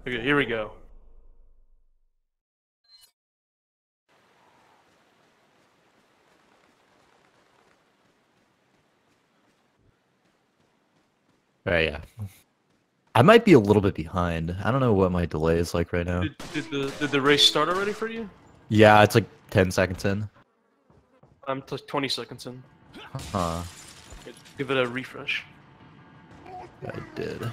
Okay, here we go. Alright, yeah. I might be a little bit behind. I don't know what my delay is like right now. Did the race start already for you? Yeah, it's like 10 seconds in. I'm 20 seconds in. Huh. Give it a refresh. I did. Yeah,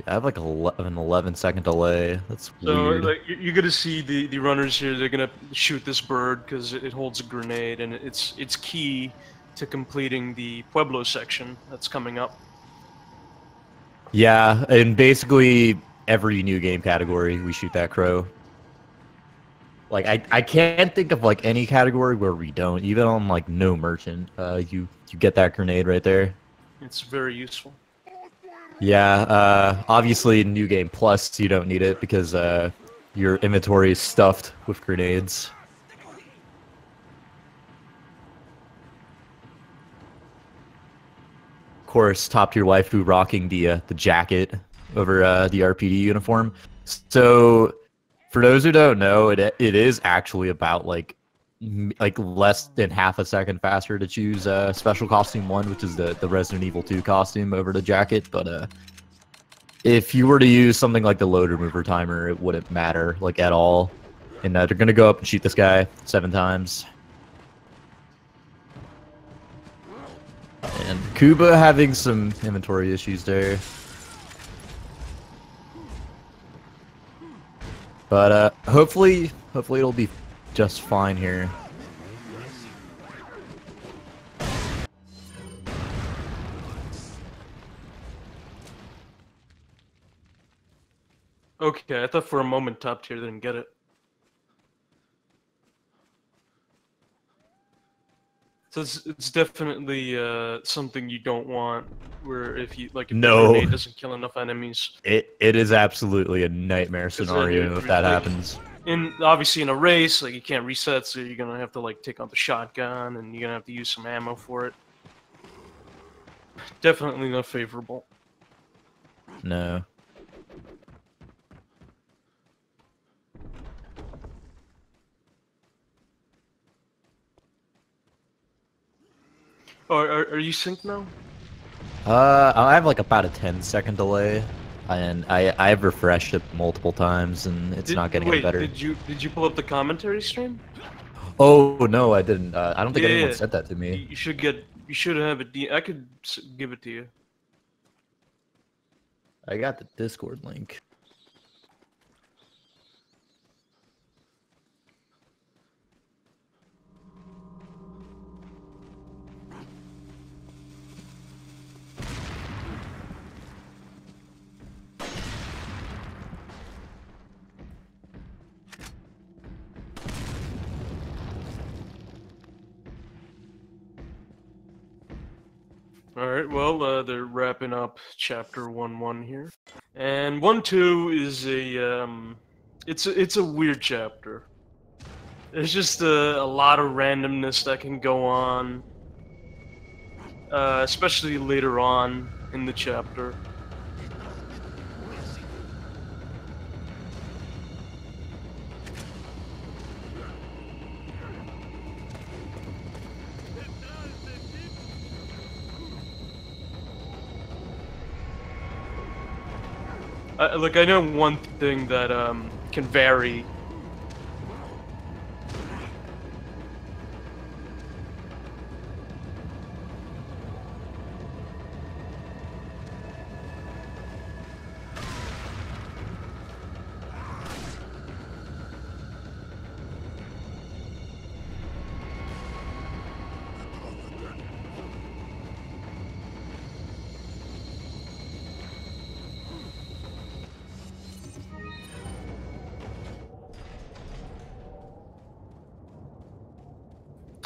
I have like an 11-second delay. That's So weird. like, you're gonna see the runners here. They're gonna shoot this bird because it holds a grenade, and it's key to completing the Pueblo section that's coming up. Yeah, in basically every new game category, we shoot that crow. Like I can't think of like any category where we don't. Even on like no merchant, you get that grenade right there. It's very useful. Yeah, obviously New Game Plus you don't need it because your inventory is stuffed with grenades. Of course, top tier waifu rocking the jacket over the RPD uniform. So for those who don't know, it is actually about like less than half a second faster to choose special costume 1, which is the Resident Evil 2 costume over the jacket, but if you were to use something like the load remover timer, it wouldn't matter, like, at all. And they're gonna go up and shoot this guy 7 times. And Kuba having some inventory issues there. But hopefully it'll be just fine here. Okay, I thought for a moment top tier didn't get it. So it's definitely something you don't want, where if the grenade doesn't kill enough enemies. It is absolutely a nightmare scenario if that happens. And obviously in a race, like, you can't reset, so you're gonna have to like take out the shotgun, and you're gonna have to use some ammo for it. Definitely not favorable. No. Oh, are you synced now? I have like about a 10-second delay, and I've refreshed it multiple times, and it's not getting any better. Did you pull up the commentary stream? Oh no, I didn't. I don't think anyone said that to me. You should have it. I could give it to you. I got the Discord link. Alright, well, they're wrapping up chapter 1-1 here. And 1-2 is it's a weird chapter. There's just a lot of randomness that can go on, especially later on in the chapter. Look, I know one thing that can vary.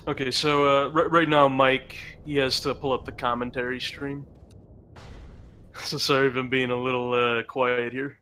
Okay, so right now, Mike, he has to pull up the commentary stream. So sorry if I'm being a little quiet here.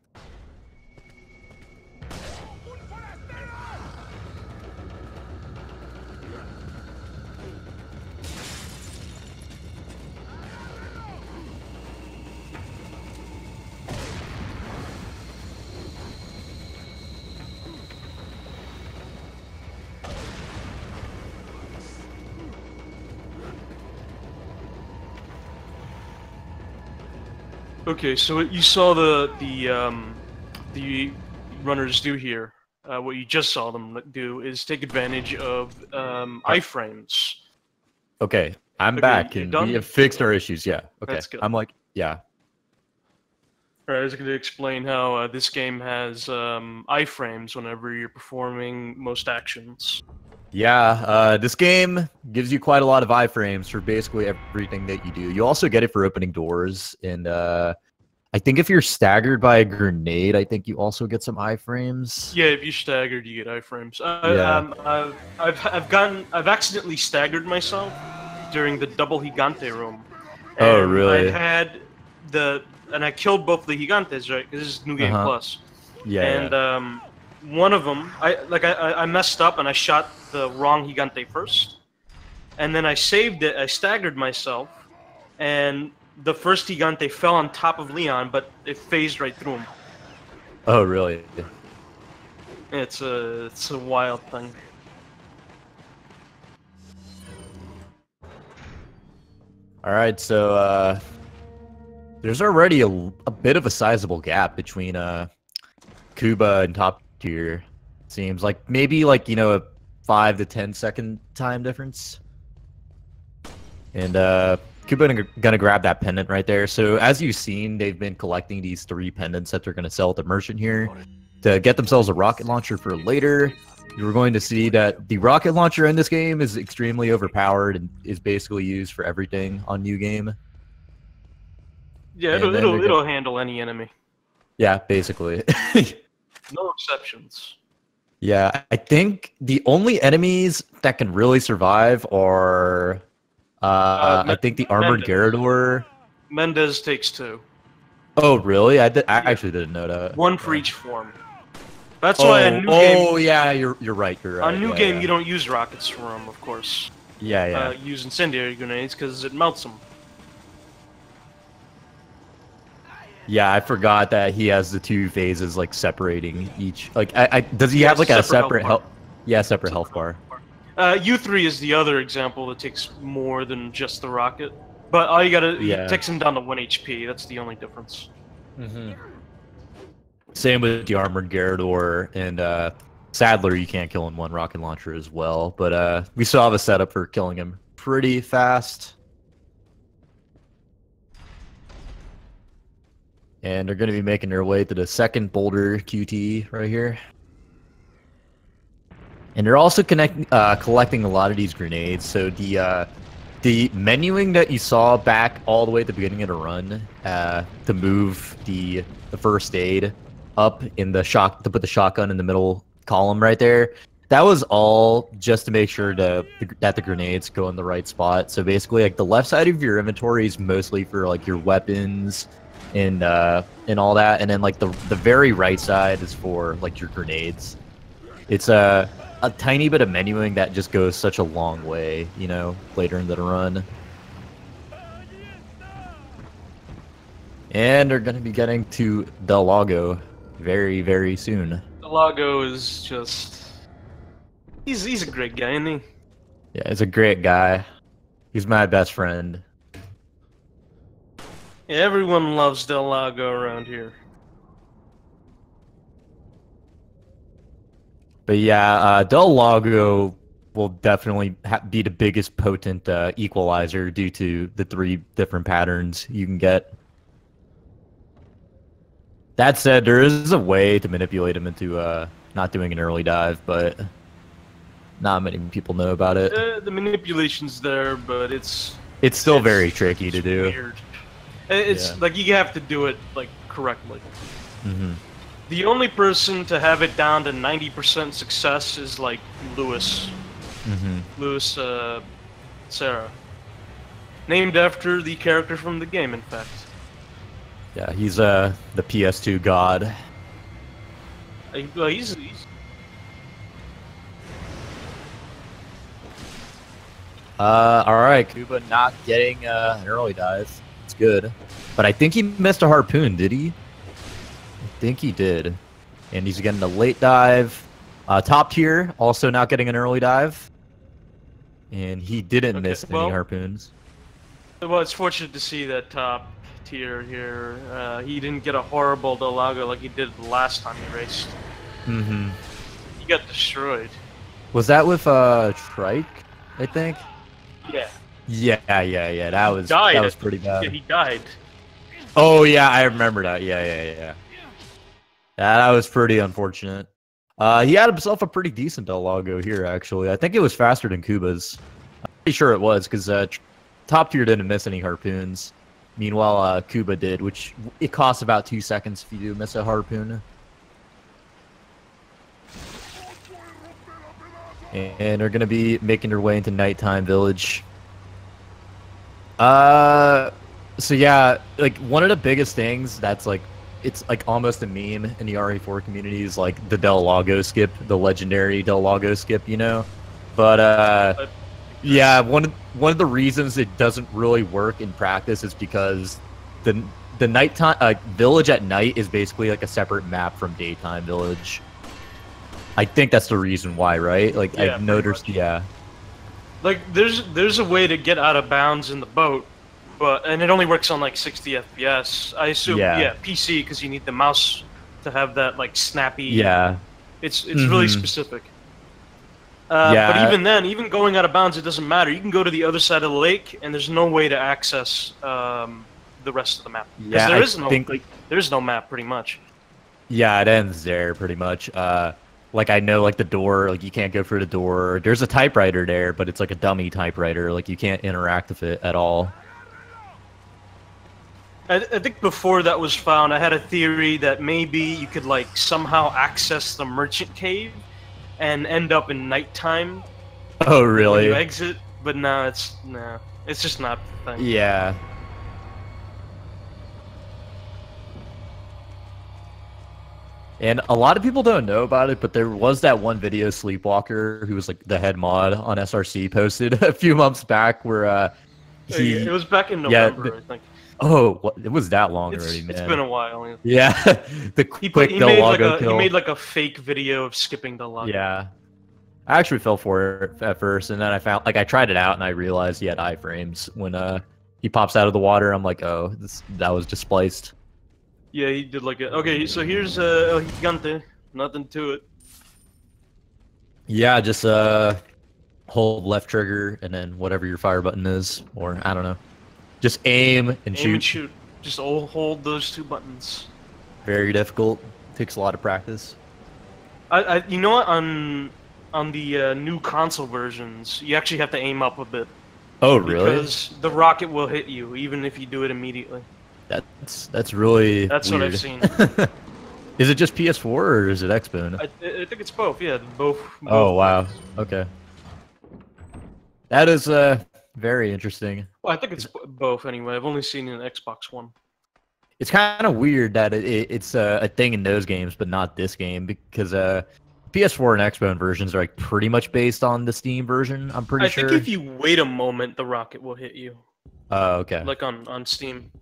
Okay, so what you saw the runners do here, what you just saw them do is take advantage of iframes. Okay, I'm Okay, back, you're and we done? have fixed our issues. Yeah. Okay. That's good. I'm like, yeah. Alright, I was going to explain how this game has iframes whenever you're performing most actions. Yeah, this game gives you quite a lot of iframes for basically everything that you do. You also get it for opening doors, and I think if you're staggered by a grenade, I think you also get some iframes. Yeah, if you staggered, you get iframes. Yeah. I've accidentally staggered myself during the double Gigante room. Oh, And really? I killed both the Gigantes, right? Because this is New Game Uh-huh. Plus. Yeah. And Yeah. one of them, I messed up and I shot the wrong Gigante first. And then I saved it, I staggered myself, and the first Gigante fell on top of Leon, but it phased right through him. Oh, really? It's a wild thing. All right, so there's already a bit of a sizable gap between Kuba and top tier. Seems like maybe like a 5 to 10 second time difference. And Kuba gonna grab that pendant right there. So as you've seen, they've been collecting these 3 pendants that they're gonna sell at the merchant here to get themselves a rocket launcher for later. You're going to see that the rocket launcher in this game is extremely overpowered and is basically used for everything on New Game. Yeah, And then it'll handle any enemy. Yeah, basically. No exceptions. Yeah, I think the only enemies that can really survive are I think the armored Garrador. Mendez takes 2. Oh, really? I actually didn't know that. 1 for each form. That's why a new game. Oh, yeah, you're right. You're right. On new yeah, game, yeah. you don't use rockets for them, of course. Yeah. Use incendiary grenades because it melts them. Yeah, I forgot that he has the 2 phases like separating each. Like, does he have like a separate health? Yeah, separate health bar. U3 is the other example that takes more than just the rocket. But all you gotta, it takes him down to 1 HP. That's the only difference. Same with the armored Garrador and Sadler. You can't kill in 1 rocket launcher as well. But we still have a setup for killing him pretty fast. And they're going to be making their way to the second boulder QT right here. And they're also collecting a lot of these grenades. So the menuing that you saw back all the way at the beginning of the run to move the first aid up in the to put the shotgun in the middle column right there, that was all just to make sure that the grenades go in the right spot. So basically, like the left side of your inventory is mostly for like your weapons and all that, and then like the very right side is for like your grenades. It's a tiny bit of menuing that just goes such a long way, later into the run. And they're going to be getting to Del Lago very, very soon. Del Lago is just... He's a great guy, isn't he? Yeah, he's a great guy. He's my best friend. Yeah, everyone loves Del Lago around here. But yeah, Del Lago will definitely be the biggest potent equalizer due to the 3 different patterns you can get. That said, there is a way to manipulate him into not doing an early dive, but not many people know about it. The manipulation's there, but it's still very tricky to do. Weird. It's like you have to do it like correctly. The only person to have it down to 90% success is like Lewis. Lewis Sarah. Named after the character from the game, in fact. Yeah, he's the PS2 god. Well, he's alright, Kuba not getting an early dive. It's good. But I think he missed a harpoon, did he? I think he did. And he's getting a late dive. Top tier, also not getting an early dive. And he didn't miss any harpoons. Well, it's fortunate to see that tier here. He didn't get a horrible Delago like he did the last time he raced. Mm-hmm. He got destroyed. Was that with Trike, I think? Yeah. Yeah. That was pretty bad. Yeah, he died. Oh yeah, I remember that. Yeah. That was pretty unfortunate. He had himself a pretty decent Delago here, actually. I think it was faster than Kuba's. I'm pretty sure it was, because top tier didn't miss any harpoons. Meanwhile, Kuba did, which it costs about 2 seconds if you do miss a harpoon. And they're gonna be making their way into Nighttime Village. So yeah, like one of the biggest things that's like, it's like almost a meme in the RE4 community is like the Delago skip, the legendary Delago skip, you know? But yeah, one of the reasons it doesn't really work in practice is because the nighttime village at night is basically like a separate map from daytime village. I think that's the reason why, right? Like Yeah, I've noticed, yeah. Like there's a way to get out of bounds in the boat, and it only works on like 60 FPS. I assume, yeah, PC, because you need the mouse to have that like snappy. Yeah. It's really specific. But even then, even going out of bounds, it doesn't matter. You can go to the other side of the lake, and there's no way to access the rest of the map. Yeah, there is no map, pretty much. Yeah, it ends there, pretty much. Like I know, like the door, like you can't go through the door. There's a typewriter there, but it's like a dummy typewriter. Like you can't interact with it at all. I think before that was found, I had a theory that maybe you could like somehow access the merchant cave and end up in nighttime. Oh, really? When you exit, but no, it's just not the thing. Yeah. And a lot of people don't know about it, but there was that one video Sleepwalker, who was like the head mod on SRC, posted a few months back where it was back in November, I think. Oh, it was that long already, man. It's been a while. Yeah, he made like a fake video of skipping Delago. Yeah, I actually fell for it at first, and then I found, like, I tried it out, and I realized he had iframes when he pops out of the water. I'm like, oh, that was displaced. Yeah, he did like a... Okay, so here's El Gigante. Nothing to it. Yeah, just hold left trigger and then whatever your fire button is, or I don't know. Just aim and shoot. Just hold those two buttons. Very difficult. Takes a lot of practice. You know what? On the new console versions, you actually have to aim up a bit. Oh, really? Because the rocket will hit you, even if you do it immediately. That's really That's weird. what I've seen. Is it just PS4 or is it Xbone? I think it's both. Yeah, both. Oh wow. Okay. That is very interesting. Well, I think it's both anyway. I've only seen it in Xbox One. It's kind of weird that it's a thing in those games, but not this game, because PS4 and Xbone versions are like pretty much based on the Steam version. I'm pretty sure. I think if you wait a moment, the rocket will hit you. Oh, okay. Like on Steam.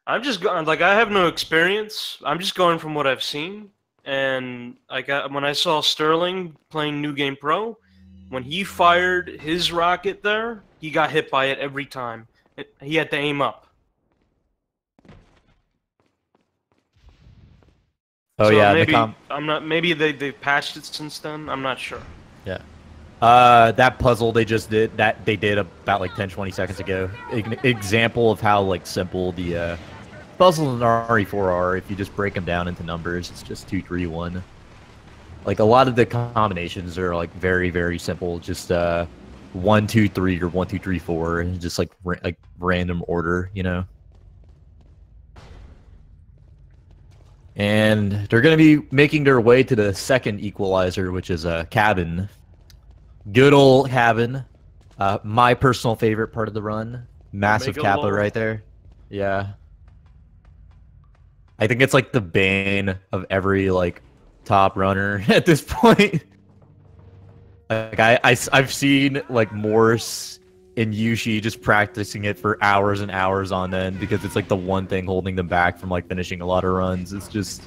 I'm just going, like, I have no experience. I'm just going from what I've seen. And when I saw Sterling playing New Game Pro, when he fired his rocket there, he got hit by it every time. He had to aim up. Oh, so yeah, maybe they've patched it since then. I'm not sure. Yeah. That puzzle they just did, they did about like 10-20 seconds ago. An example of how like simple the puzzles in RE4 are. If you just break them down into numbers, it's just 2, 3, 1. Like a lot of the combinations are like very, very simple. Just 1, 2, 3 or 1, 2, 3, 4, and just like random order, you know. And they're going to be making their way to the second equalizer, which is a cabin. Good old cabin. My personal favorite part of the run. Massive Kappa right there. Yeah. I think it's like the bane of every like top runner at this point. Like I've seen like Morse and Yushi just practicing it for hours and hours on end because it's like the one thing holding them back from like finishing a lot of runs. It's just,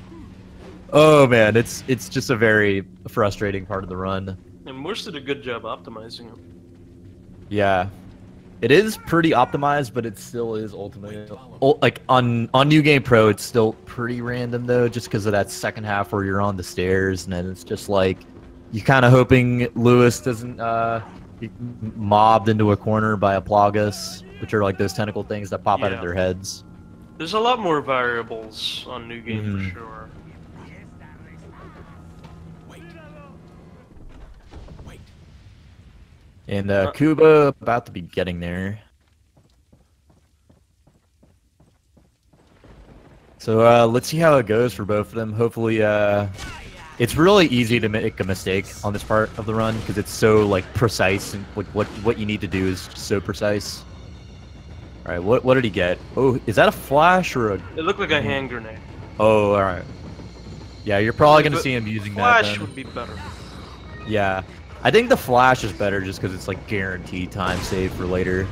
oh man, it's just a very frustrating part of the run. And Morse did a good job optimizing them. Yeah. It is pretty optimized, but it still is ultimately like on New Game Pro. It's still pretty random though, just because of that second half where you're on the stairs, and then it's just like you kind of hoping Lewis doesn't get mobbed into a corner by a Plagas, which are like those tentacle things that pop out of their heads. There's a lot more variables on New Game for sure. And Kuba about to be getting there. So let's see how it goes for both of them. Hopefully, it's really easy to make a mistake on this part of the run because it's so like precise and like what you need to do is so precise. All right, what did he get? Oh, is that a flash or a? It looked like a hand grenade. Oh, all right. Yeah, you're probably gonna see him using that. Flash would be better. Yeah. I think the flash is better just because it's like guaranteed time save for later.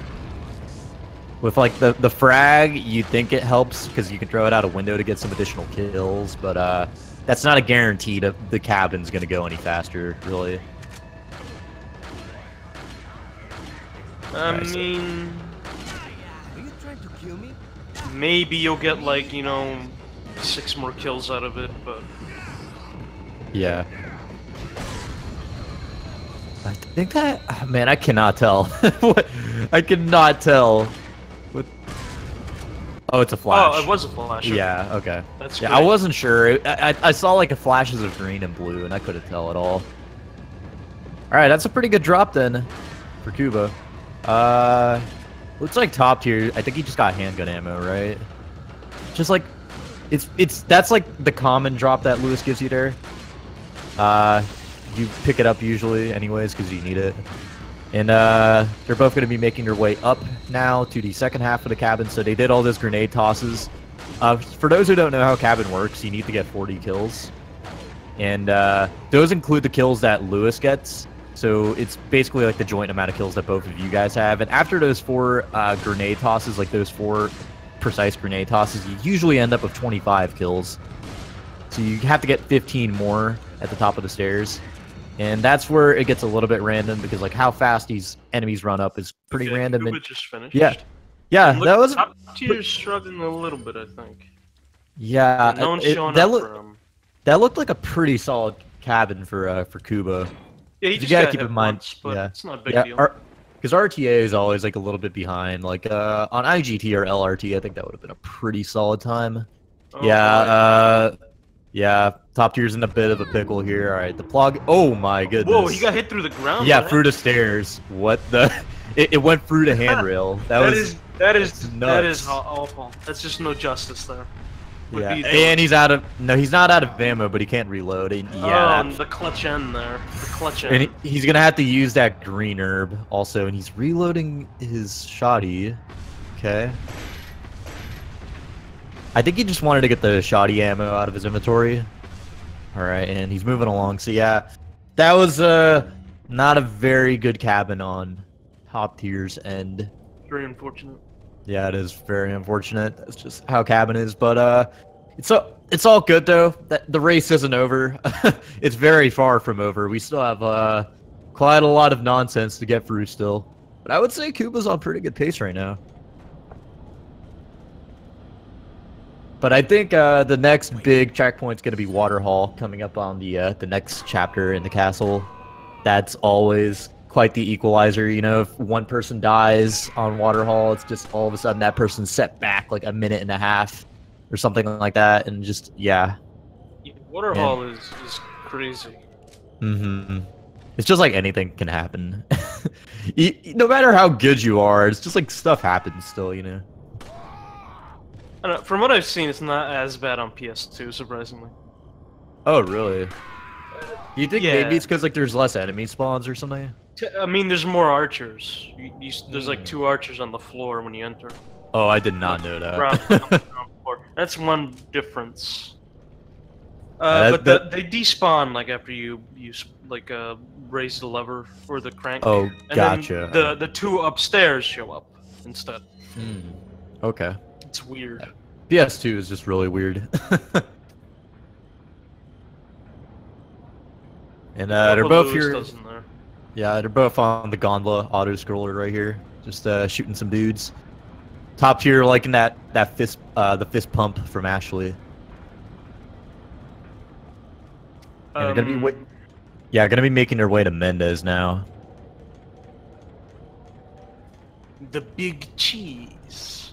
With like the frag, you think it helps because you can throw it out a window to get some additional kills, but that's not a guarantee that the cabin's gonna go any faster, really. I mean, Are you trying to kill me? maybe you'll get like, you know, 6 more kills out of it, but Yeah. I think that, man, I cannot tell. What? I cannot tell. What? Oh, it's a flash. Oh, it was a flash. Yeah, okay. That's yeah, good. I wasn't sure. I saw like a flashes of green and blue, and I couldn't tell at all. Alright, that's a pretty good drop then for Kuba. Looks like top tier. I think he just got handgun ammo, right? Just like, that's like the common drop that Lewis gives you there. You pick it up usually anyways because you need it. And they're both going to be making their way up now to the second half of the cabin. So they did all those grenade tosses. For those who don't know how cabin works, you need to get 40 kills. And those include the kills that Lewis gets. So it's basically like the joint amount of kills that both of you guys have. And after those 4 grenade tosses, like those 4 precise grenade tosses, you usually end up with 25 kills. So you have to get 15 more at the top of the stairs. And that's where it gets a little bit random because like how fast these enemies run up is pretty random. Kuba And just finished. yeah, that was top tier struggling a little bit, I think. yeah. No one's showing up for him. That looked like a pretty solid cabin for Kuba. Yeah, he You just gotta got keep hit in mind, once, but yeah, it's not a big deal. because RTA is always like a little bit behind. Like on IGT or LRT, I think that would have been a pretty solid time. Oh, Yeah, yeah. Top tier's in a bit of a pickle here. All right, the plug. Oh my goodness. Whoa, he got hit through the ground. Yeah, through the stairs. What the? It went through the handrail. That is nuts. awful. That's just no justice there. Yeah, and he's out of. No, he's not out of ammo, but he can't reload. And yeah, and the clutch end there. The clutch end. and he's gonna have to use that green herb also, and he's reloading his shoddy. Okay. I think he just wanted to get the shoddy ammo out of his inventory. All right, and he's moving along. So yeah, that was not a very good cabin on top tier's end. Very unfortunate. Yeah, it is very unfortunate. That's just how cabin is. But it's all good though. The race isn't over. It's very far from over. We still have quite a lot of nonsense to get through still. But I would say Kuba's on pretty good pace right now. But I think the next big checkpoint's going to be Waterhall coming up on the next chapter in the castle. That's always quite the equalizer, you know. If one person dies on Waterhall, it's just all of a sudden that person's set back like a minute and a half or something like that, and just yeah. Waterhall is crazy. Mm-hmm. It's just like anything can happen. No matter how good you are, it's just like stuff happens still, you know. I don't know, from what I've seen, it's not as bad on PS2, surprisingly. Oh, really? You think Yeah. maybe it's because like there's less enemy spawns or something? I mean, there's more archers. There's like 2 archers on the floor when you enter. Oh, I did not know that. Ground floor. That's one difference. That- But they despawn like after you like raise the lever or the crank. Oh, and gotcha. Then the 2 upstairs show up instead. Okay. It's weird. PS2 is just really weird. And they're What both Lewis here. does in there. Yeah, they're both on the gondola auto scroller right here. Just shooting some dudes. Top tier liking that fist the fist pump from Ashley. And they're gonna be making their way to Mendez now. The big cheese.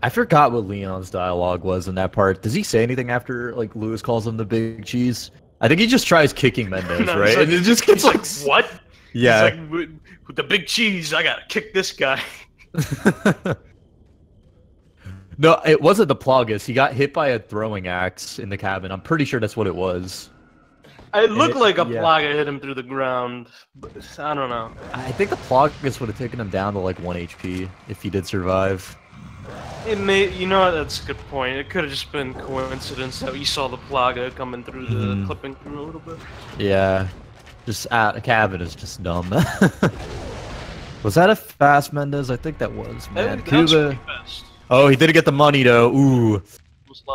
I forgot what Leon's dialogue was in that part. Does he say anything after like Lewis calls him the big cheese? I think he just tries kicking Mendez, No, right? like, and it just gets like what? Yeah. He's like, with the big cheese, I gotta kick this guy. No, it wasn't the Plagas. He got hit by a throwing axe in the cabin. I'm pretty sure that's what it was. It looked like a Plaga hit him through the ground, but I don't know. I think the Plagas would have taken him down to like 1 HP if he did survive. It may, you know, that's a good point. It could have just been coincidence that you saw the Plaga coming through the clipping through a little bit. Yeah, just the cabin is just dumb. Was that a fast Mendez? I think that was. Man, Kuba. Oh, he didn't get the money though. Ooh,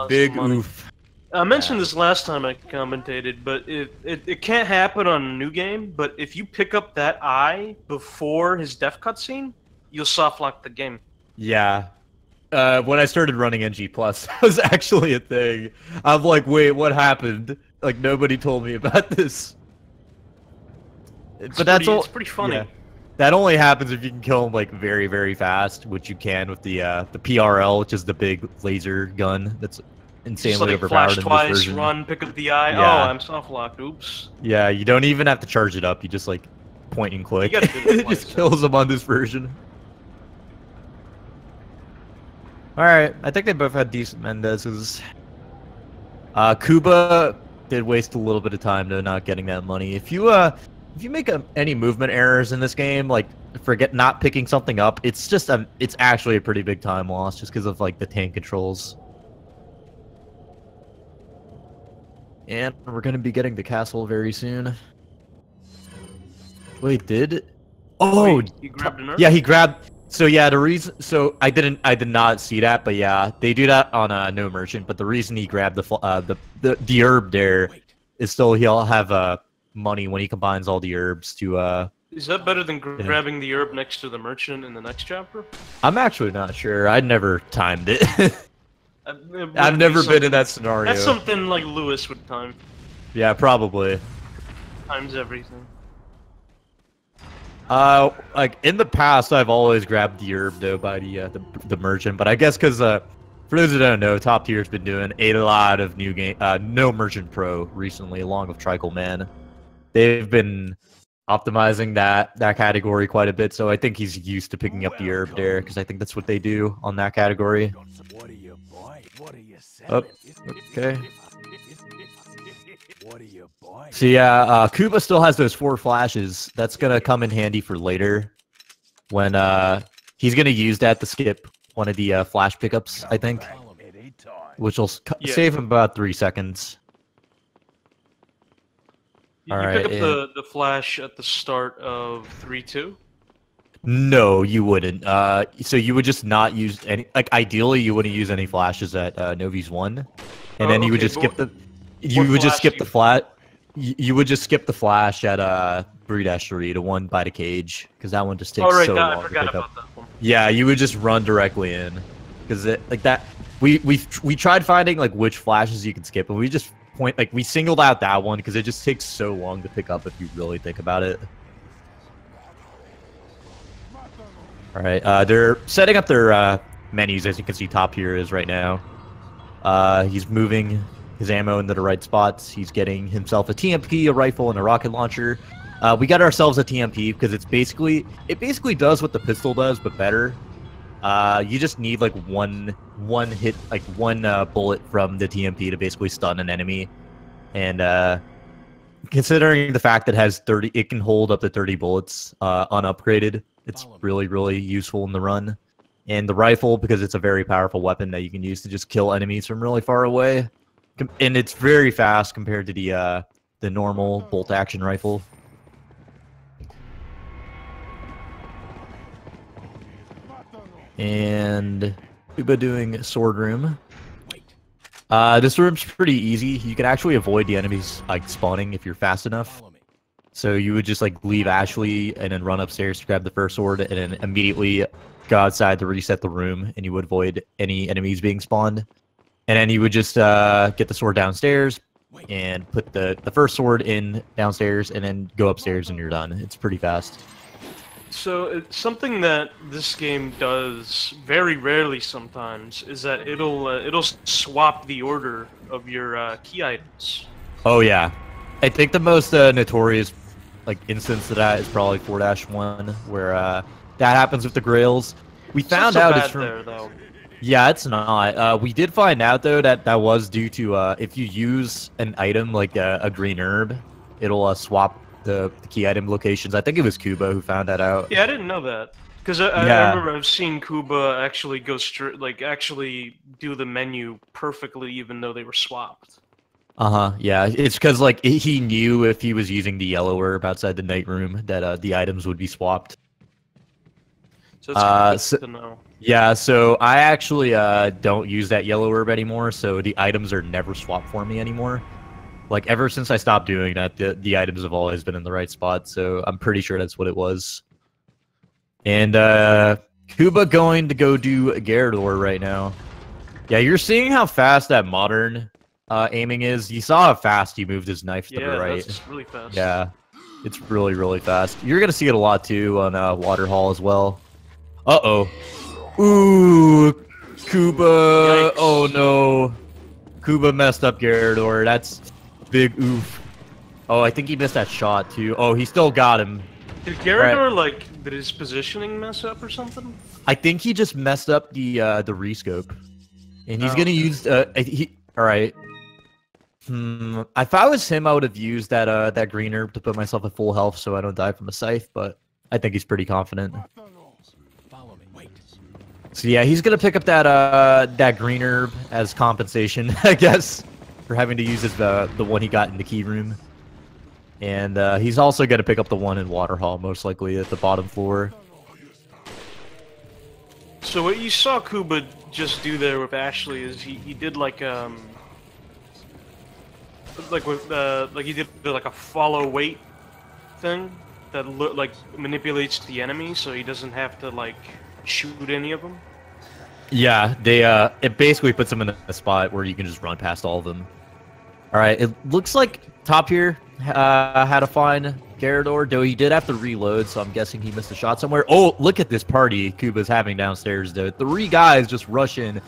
big oof. I mentioned this last time I commentated, but it can't happen on a new game. But if you pick up that eye before his death cutscene, you'll soft lock the game. Yeah. When I started running NG+, that was actually a thing. I'm like, wait, what happened? Like, nobody told me about this. It's pretty funny. Yeah. That only happens if you can kill him, like, very, very fast, which you can with the PRL, which is the big laser gun that's insanely overpowered in this version. Run, pick up the eye. Yeah. Oh, I'm soft-locked. Oops. Yeah, you don't even have to charge it up. You just, like, point and click. It just kills him on this version. Alright, I think they both had decent Mendez's. Kuba did waste a little bit of time, though, not getting that money. If you make any movement errors in this game, like forget not picking something up, it's just it's actually a pretty big time loss just because of like the tank controls. And we're gonna be getting the castle very soon. Wait, oh, he grabbed an herb? Yeah, he grabbed. So yeah, the reason. So I did not see that, but yeah, they do that on No Merchant. But the reason he grabbed the herb there is so he'll have money when he combines all the herbs to. Is that better than grabbing the herb next to the merchant in the next chapter? I'm actually not sure. I never timed it. I've never been in that scenario. That's something like Lewis would time. Yeah, probably. Times everything. Like in the past, I've always grabbed the herb though by the merchant, but I guess because for those who don't know, Top Tier's been doing a lot of new game No Merchant Pro recently, along with Tricle Man. They've been optimizing that category quite a bit, so I think he's used to picking up the herb there because I think that's what they do on that category. Oh, okay. So yeah, Kuba still has those 4 flashes. That's gonna come in handy for later, when he's gonna use that to skip one of the flash pickups, I think, which will save him about 3 seconds. You pick up the flash at the start of 3-2? No, you wouldn't. So you would just not use any. Like ideally, you wouldn't use any flashes at Novi's 1, and then you would just skip the. You would just skip the flat. You would just skip the flash at Breed Dash 3, the one by the cage, because that one just takes so long. I forgot about that one. Yeah, you would just run directly in, because like that. We tried finding like which flashes you can skip, and we just we singled out that one because it just takes so long to pick up if you really think about it. All right, they're setting up their menus, as you can see. Top here is right now. He's moving his ammo into the right spots. He's getting himself a TMP, a rifle, and a rocket launcher. We got ourselves a TMP because it basically does what the pistol does, but better. You just need like one hit, like one bullet from the TMP to basically stun an enemy. And considering the fact that it has 30, it can hold up to 30 bullets unupgraded. It's really, really useful in the run. And the rifle, because it's a very powerful weapon that you can use to just kill enemies from really far away. And it's very fast compared to the normal bolt-action rifle. And Kuba doing sword room. This room's pretty easy. You can actually avoid the enemies like spawning if you're fast enough. So you would just like leave Ashley and then run upstairs to grab the first sword and then immediately go outside to reset the room, and you would avoid any enemies being spawned. And then you would just get the sword downstairs and put the first sword in downstairs and then go upstairs and you're done. It's pretty fast. So it's something that this game does very rarely sometimes is that it'll swap the order of your key items. Oh yeah, I think the most notorious like instance of that is probably 4-1, where that happens with the grails. We found out it's from there, though. Yeah, it's not. We did find out though that that was due to if you use an item like a green herb, it'll swap the key item locations. I think it was Kuba who found that out. Yeah, I didn't know that. Because I remember I've seen Kuba actually go straight, like actually do the menu perfectly, even though they were swapped. Yeah, it's because like he knew if he was using the yellow herb outside the night room that the items would be swapped. So it's good to know. Yeah, so I actually don't use that yellow herb anymore, so the items are never swapped for me anymore. Like, ever since I stopped doing that, the items have always been in the right spot, so I'm pretty sure that's what it was. And Kuba going to go do Gyarados right now. Yeah, you're seeing how fast that modern aiming is. You saw how fast he moved his knife to the right. Yeah, that's really fast. Yeah, it's really, really fast. You're going to see it a lot, too, on Waterhall as well. Uh-oh. Ooh, Kuba. Yikes. Oh, no. Kuba messed up Gyarados. That's big oof. Oh, I think he missed that shot, too. Oh, he still got him. Did Gyarados, like, did his positioning mess up or something? I think he just messed up the rescope. And he's going to use... Alright. If I was him, I would have used that green herb to put myself at full health so I don't die from a scythe, but I think he's pretty confident. So yeah, he's gonna pick up that green herb as compensation, I guess, for having to use his the one he got in the key room. And he's also gonna pick up the one in Waterhall, most likely at the bottom floor. So what you saw Kuba just do there with Ashley is he did like he did like a follow wait thing that like manipulates the enemy, so he doesn't have to like shoot any of them. Yeah, they it basically puts them in a spot where you can just run past all of them. All right, it looks like top here had to find Gyarados, though he did have to reload, so I'm guessing he missed a shot somewhere. Oh, look at this party Kuba's having downstairs, though. 3 guys just rush in.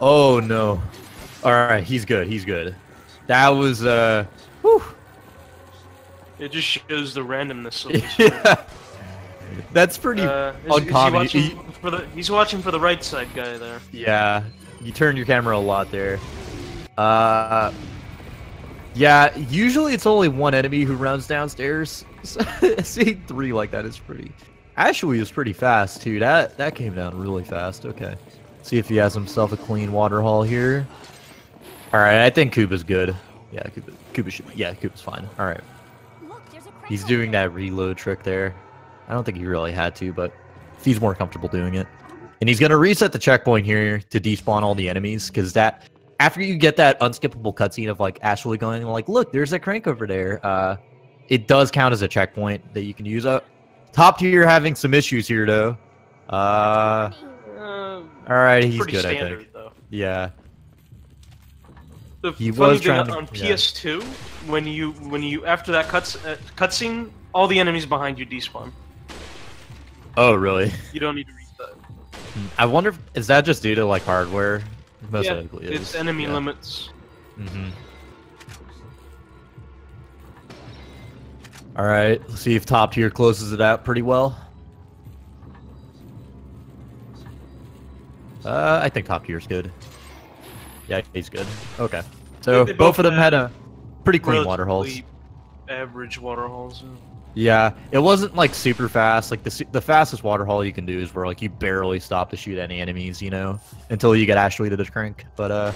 Oh no! All right, he's good. He's good. That was whew. It just shows the randomness of this. Yeah. That's pretty uncommon. He's watching for the right side guy there. Yeah, you turn your camera a lot there. Yeah, usually it's only one enemy who runs downstairs. Seeing 3 like that is pretty... Ashley is pretty fast, too. That came down really fast. Okay. See if he has himself a clean Waterhall here. Alright, I think Kuba's good. Yeah, Kuba should... Yeah, Kuba's fine. Alright. He's doing that reload trick there. I don't think he really had to, but he's more comfortable doing it. And he's going to reset the checkpoint here to despawn all the enemies, because that... After you get that unskippable cutscene of, like, Ashley going, like, look, there's a crank over there, it does count as a checkpoint that you can use up. Top tier having some issues here, though. Alright, he's good, I think. Though. Yeah. He was trying on PS2, when you after that cutscene, all the enemies behind you despawn. Oh, really? You don't need to reset. I wonder if, is that just due to like hardware? Most likely is. It's enemy limits. All right, let's see if top tier closes it out pretty well. I think top tier's good. Yeah, he's good. Okay. So both of them had a pretty clean Waterhalls. Average Waterhalls. Yeah, it wasn't like super fast. Like the fastest Waterhall you can do is where like you barely stop to shoot any enemies, you know, until you get Ashley to the crank. But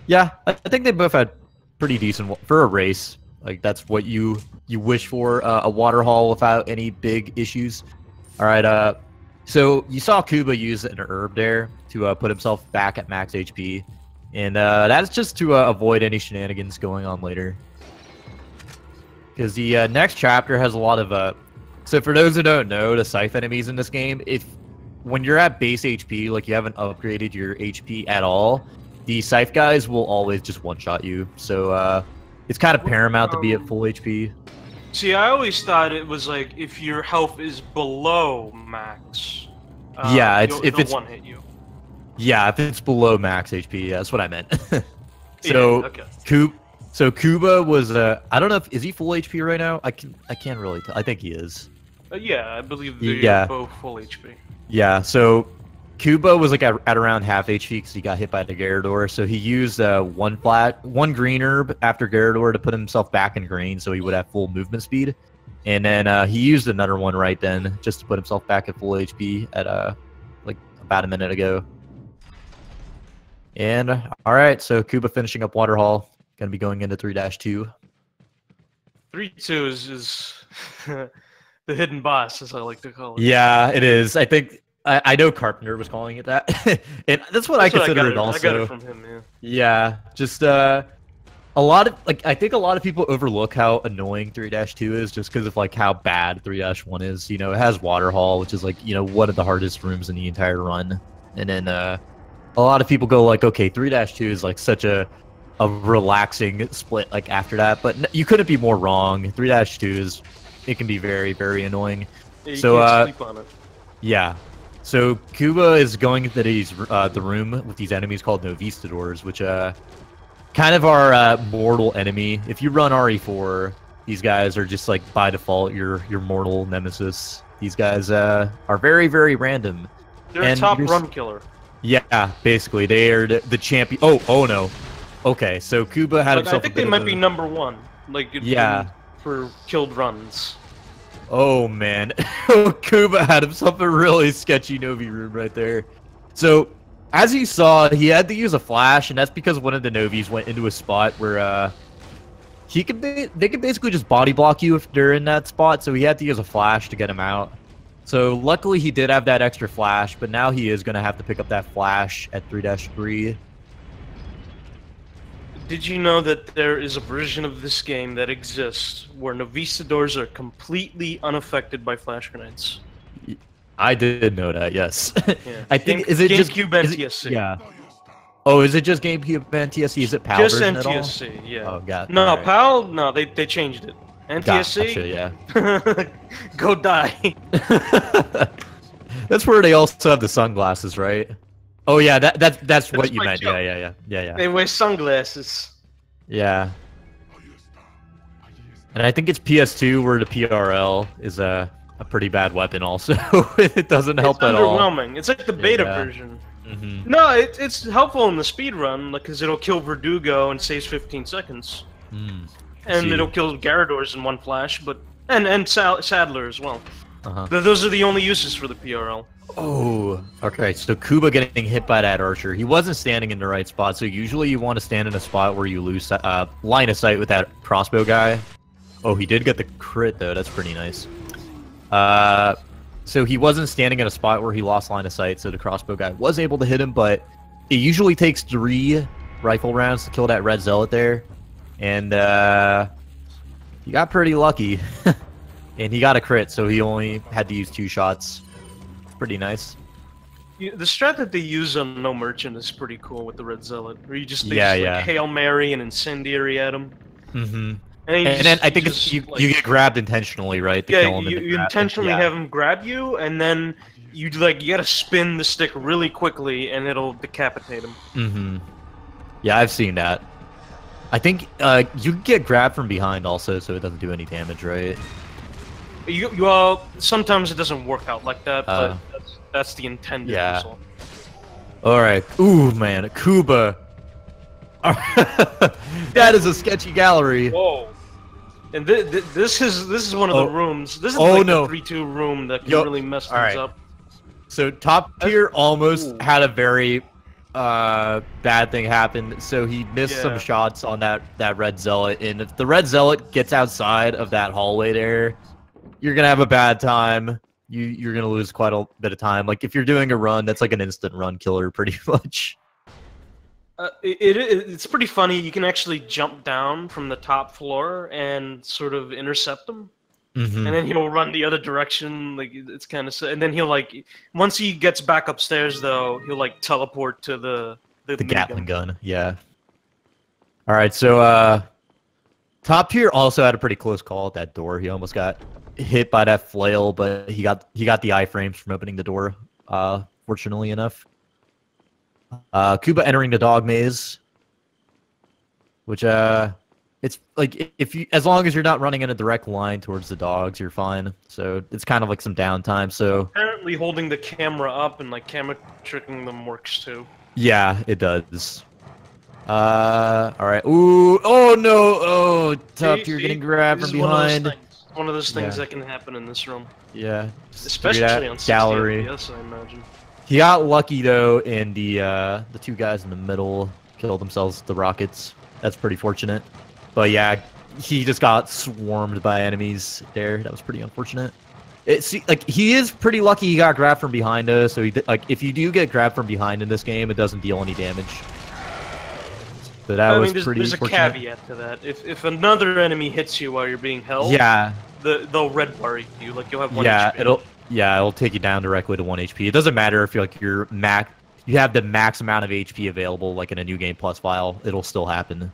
yeah, I think they both had pretty decent for a race. Like that's what you wish for, a Waterhall without any big issues. All right. So you saw Kuba use an herb there to put himself back at max HP. And that's just to avoid any shenanigans going on later. because the next chapter has a lot of So for those who don't know, the scythe enemies in this game, when you're at base HP, like you haven't upgraded your HP at all, the scythe guys will always just one-shot you. So it's kind of paramount to be at full HP. See, I always thought it was like if your health is below max. Yeah, if it's one hit you. Yeah, if it's below max HP, yeah, that's what I meant. So yeah, okay. So Kuba was I don't know if is he full HP right now? I can't really tell. I think he is. Yeah, I believe they're both full HP. Yeah, so Kuba was like at around half HP because he got hit by the Gyarados. So he used one green herb after Gyarados to put himself back in green, so he would have full movement speed. And then he used another one right then just to put himself back at full HP at like about a minute ago. And all right, so Kuba finishing up Waterhall, gonna be going into 3-2. 3-2 is the hidden boss, as I like to call it. Yeah, it is. I think I know Carpenter was calling it that, and that's what I consider it also. I got it from him, yeah. Yeah, just a lot of I think a lot of people overlook how annoying 3-2 is just because of like how bad 3-1 is. You know, it has Waterhall, which is like one of the hardest rooms in the entire run, and then a lot of people go like, okay, 3-2 is like such a relaxing split like after that, but you couldn't be more wrong. 3-2 it can be very, very annoying. Yeah, you so can't sleep on it. Yeah. So Kuba is going into the room with these enemies called Novistadors, which kind of are mortal enemy. If you run RE4, these guys are just like by default your mortal nemesis. These guys are very, very random. They're a top run killer. Yeah, basically they are the champion. Oh no. Okay, so Kuba had himself. I think they might be number one. Like yeah. For killed runs. Oh man, Kuba had himself a really sketchy Novi room right there. So, as you saw, he had to use a flash, and that's because one of the Novis went into a spot where they could basically just body block you if they're in that spot. So he had to use a flash to get him out. So luckily he did have that extra flash, but now he is going to have to pick up that flash at 3-3. Did you know that there is a version of this game that exists where Novistadors are completely unaffected by flash grenades? I did know that, yes. Yeah. I think is it just GameCube and TSC? Yeah. Oh, is it just GameCube and TSC? Is it PAL just version NTSC, at all? yeah. Oh god. No, right. PAL. No, they changed it. NTSC. Gotcha, yeah. Go die. That's where they also have the sunglasses, right? Oh yeah, that's what you meant. Joke. Yeah. They wear sunglasses. Yeah. And I think it's PS2 where the PRL is a pretty bad weapon also. It doesn't help at all. It's underwhelming. It's like the beta version. Mm-hmm. No, it's helpful in the speed run because it'll kill Verdugo and saves 15 seconds. And it'll kill Gyarados in one flash, and Sadler as well. Those are the only uses for the PRL. Oh, okay. So Kuba getting hit by that archer. He wasn't standing in the right spot. So usually you want to stand in a spot where you lose line of sight with that crossbow guy. Oh, he did get the crit though. That's pretty nice. So he wasn't standing in a spot where he lost line of sight. So the crossbow guy was able to hit him, but it usually takes 3 rifle rounds to kill that red zealot there, and he got pretty lucky. And he got a crit, so he only had to use 2 shots. Pretty nice. The strat that they use on No Merchant is pretty cool with the Red Zealot, where you just, like, Hail Mary and Incendiary at him. And then I think you get grabbed intentionally, right? To kill him you intentionally have him grab you, and then you gotta spin the stick really quickly, and it'll decapitate him. Yeah, I've seen that. I think you can get grabbed from behind also, so it doesn't do any damage, right? Sometimes it doesn't work out like that, but that's the intended result. Alright. Ooh, man. Kuba. That is a sketchy gallery. Whoa. And this is one of the rooms. This is like the 3-2 room that can really mess things up. So top tier almost had a very bad thing happen. So he missed some shots on that red zealot, and if the red zealot gets outside of that hallway there, you're gonna have a bad time. You're gonna lose quite a bit of time. Like if you're doing a run, that's like an instant run killer, pretty much. It's pretty funny. You can actually jump down from the top floor and sort of intercept him. Mm-hmm. And then he'll run the other direction, like it's kind of. And then he'll like, once he gets back upstairs, though, he'll like teleport to the Gatling gun. Yeah. All right, so top tier also had a pretty close call at that door. He almost got hit by that flail, but he got the iframes from opening the door. Fortunately enough. Kuba entering the dog maze, which it's like as long as you're not running in a direct line towards the dogs, you're fine. So it's kind of like some downtime. So apparently holding the camera up and like camera tricking them works too. Yeah, it does. All right. Ooh. Oh no. Oh, top tier getting grabbed from behind. One of those things that can happen in this room. Yeah. Especially on 60 gallery. FPS, I imagine. He got lucky though, and the two guys in the middle killed themselves with the rockets. That's pretty fortunate. But yeah, he just got swarmed by enemies there. That was pretty unfortunate. Like he is pretty lucky he got grabbed from behind us. So like if you do get grabbed from behind in this game, it doesn't deal any damage. So that was pretty. There's a caveat to that. If another enemy hits you while you're being held, yeah, they'll red bar you. Like you'll have 1 HP. It'll take you down directly to 1 HP. It doesn't matter if you're you have the max amount of HP available, like in a new game plus file. It'll still happen.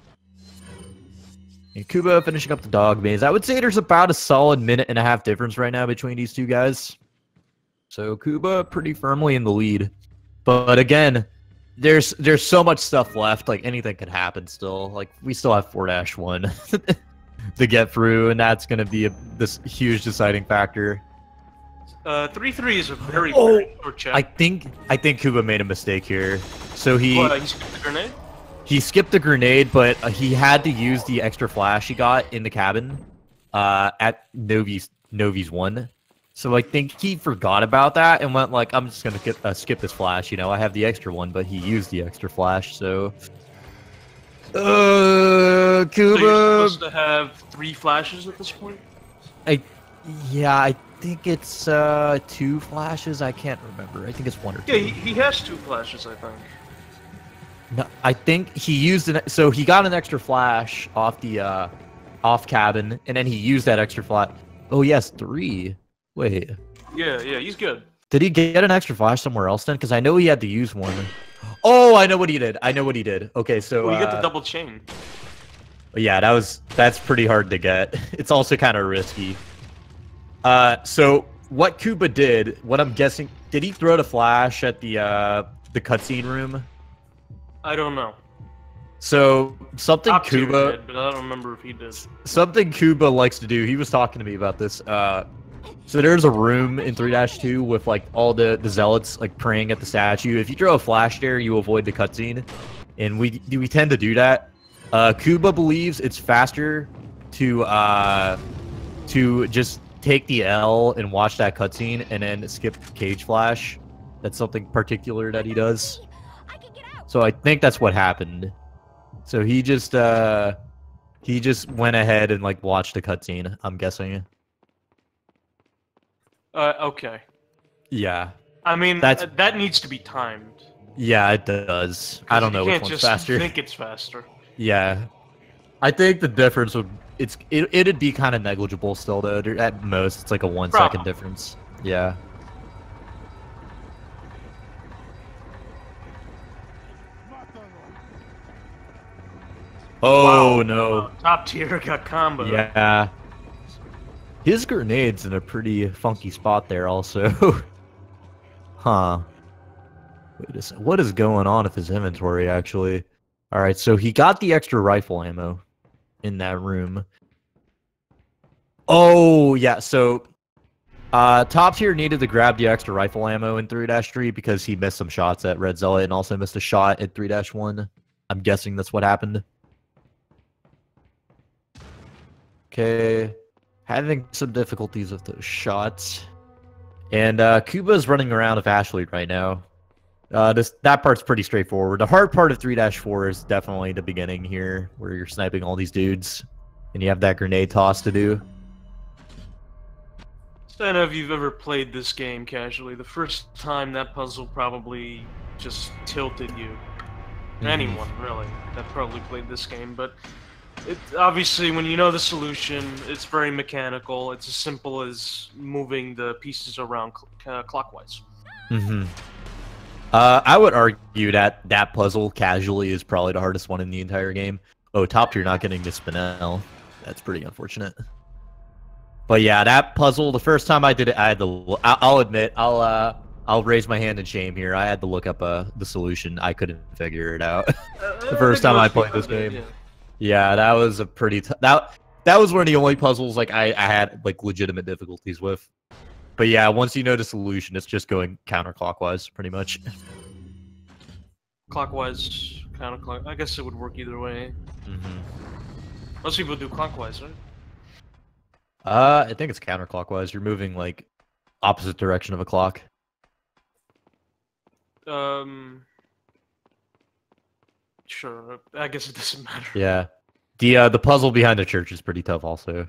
And Kuba finishing up the dog maze. I would say there's about a solid 1.5 minute difference right now between these two guys. So Kuba pretty firmly in the lead. But again, there's so much stuff left. Like anything could happen still. Like we still have 4-1 to get through, and that's going to be this huge deciding factor. 3-3 is a very short check. I think Kuba made a mistake here. So he skipped the grenade? He skipped the grenade, but he had to use the extra flash he got in the cabin at Novi's 1. So I think he forgot about that and went like, I'm just going to skip this flash. You know, I have the extra one, but he used the extra flash, so... Kuba... So you're supposed to have 3 flashes at this point? I think it's 2 flashes. I can't remember. I think it's 1 or 2. Yeah, he has 2 flashes, I think. No, I think he used so he got an extra flash off the off cabin, and then he used that extra flash. Oh yes, 3. Wait. Yeah, he's good. Did he get an extra flash somewhere else then? Because I know he had to use 1. Oh, I know what he did. Okay, so you get the double chain. Yeah, that's pretty hard to get. It's also kind of risky. So what Kuba did, what I'm guessing, did he throw the flash at the cutscene room? I don't know. So something Kuba did, but I don't remember if he did. Something Kuba likes to do. He was talking to me about this. So there's a room in 3-2 with like all the zealots like praying at the statue. If you throw a flash there, you avoid the cutscene, and we tend to do that. Kuba believes it's faster to just take the L and watch that cutscene and then skip cage flash. That's something particular that he does. So I think that's what happened. So he just went ahead and like watched the cutscene, I'm guessing. Okay. Yeah. I mean, that needs to be timed. Yeah, it does. I don't know which one's faster. I think it's faster. Yeah. I think the difference it'd be kind of negligible still though. At most, it's like a 1 second difference. Yeah. Oh wow. no! Top tier got combo. Yeah, his grenade's in a pretty funky spot there, also. Huh? Wait a second. What is going on with his inventory? Actually, all right. So he got the extra rifle ammo in that room. Oh yeah. So top tier needed to grab the extra rifle ammo in 3-3 because he missed some shots at Red Zealot and also missed a shot at 3-1. I'm guessing that's what happened. Okay, having some difficulties with those shots. And Kuba's running around with Ashley right now. That part's pretty straightforward. The hard part of 3-4 is definitely the beginning here, where you're sniping all these dudes, and you have that grenade toss to do. I don't know if you've ever played this game casually. The first time that puzzle probably just tilted you. Anyone, really, that probably played this game, but obviously, when you know the solution, it's very mechanical. It's as simple as moving the pieces around clockwise. Mm-hmm. I would argue that that puzzle casually is probably the hardest one in the entire game. Oh, top tier not getting to Spinel. That's pretty unfortunate. But yeah, that puzzle, the first time I did it, I had to. I'll admit, I'll raise my hand in shame here. I had to look up the solution. I couldn't figure it out the first time I played this game. Yeah, that was a pretty that was one of the only puzzles like I had like legitimate difficulties with. But yeah, once you know the solution, it's just going counterclockwise, pretty much. Clockwise, counterclockwise. I guess it would work either way. Mm-hmm. Most people do clockwise, right? I think it's counterclockwise. You're moving like opposite direction of a clock. Sure. I guess it doesn't matter. Yeah. The puzzle behind the church is pretty tough also.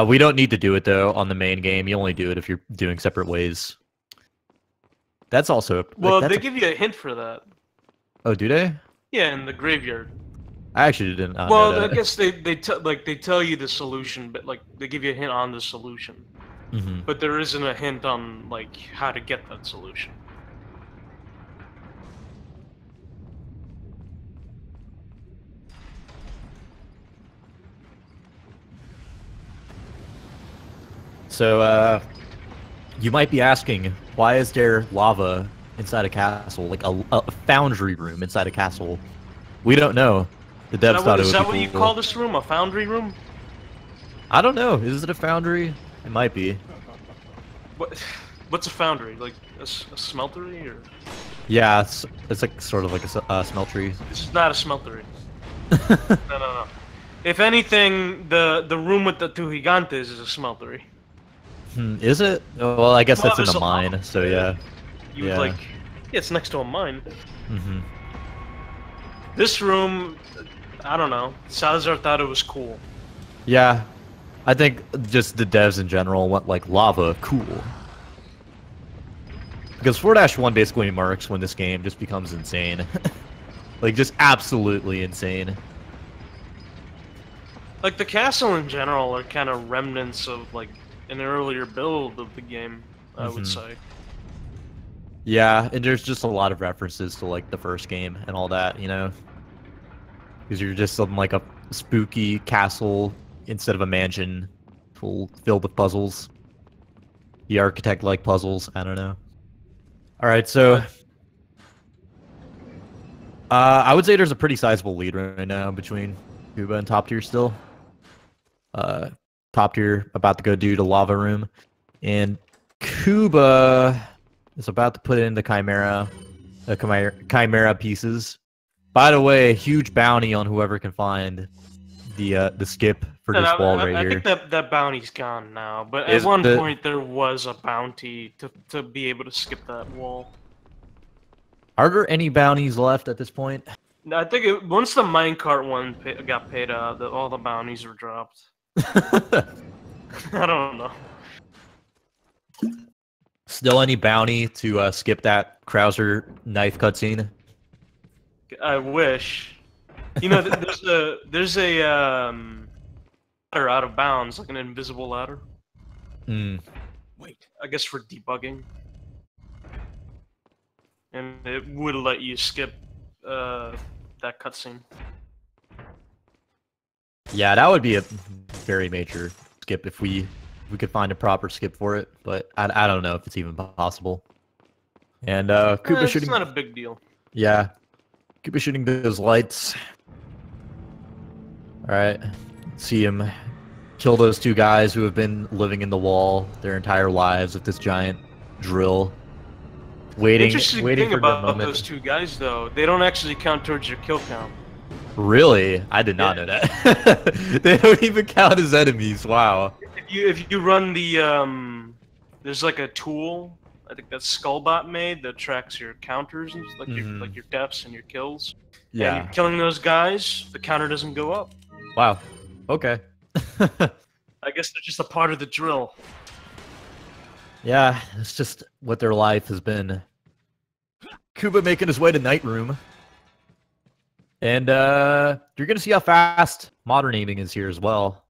We don't need to do it though on the main game. You only do it if you're doing separate ways. That's also well, they give you a hint for that. Oh, do they? Yeah, in the graveyard. I actually didn't know well, that. I guess they tell you the solution, but like they give you a hint on the solution. Mm-hmm. But there isn't a hint on like how to get that solution. So, you might be asking, why is there lava inside a castle? Like a foundry room inside a castle? We don't know. The devs thought it was. Is that what you call this room? A foundry room? I don't know. Is it a foundry? It might be. What's a foundry? Like a smeltery or? Yeah, it's like sort of like a smeltery. This is not a smeltery. No. If anything, the room with the two gigantes is a smeltery. Is it? Well, I guess that's in a mine, so yeah. You would like... Yeah, it's next to a mine. Mm-hmm. This room, I don't know. Salazar thought it was cool. Yeah. I think just the devs in general want, like, lava cool. Because 4-1 basically marks when this game just becomes insane. Like, just absolutely insane. Like, the castle in general are kind of remnants of, like, an earlier build of the game, I would say. Yeah, and there's just a lot of references to like the first game and all that, you know, because you're just in like a spooky castle instead of a mansion filled with puzzles. The architect-like puzzles. I don't know. All right, so I would say there's a pretty sizable lead right now between Kuba and top tier still. Top tier about to go do the lava room, and Kuba is about to put in the Chimera pieces. By the way, huge bounty on whoever can find the skip for this wall right here. I think that bounty's gone now, but at one point there was a bounty to be able to skip that wall. Are there any bounties left at this point? I think once the minecart one got paid out, all the bounties were dropped. I don't know. Still any bounty to skip that Krauser knife cutscene? I wish. You know, there's a ladder out of bounds, like an invisible ladder. Wait, I guess for debugging, and it would let you skip that cutscene. Yeah, that would be a very major skip if we could find a proper skip for it, but I don't know if it's even possible. And Kuba shooting. It's not a big deal. Yeah, Kuba shooting those lights. All right, see him kill those two guys who have been living in the wall their entire lives with this giant drill. Interesting waiting thing for about those two guys, though, they don't actually count towards your kill count. Really? I did not know that. They don't even count as enemies. Wow. If you run the there's like a tool, I think that Skullbot made that tracks your counters and like your deaths and your kills. Yeah. And you're killing those guys, the counter doesn't go up. Wow. Okay. I guess they're just a part of the drill. Yeah, it's just what their life has been. Kuba making his way to Night Room. And you're gonna see how fast modern aiming is here as well.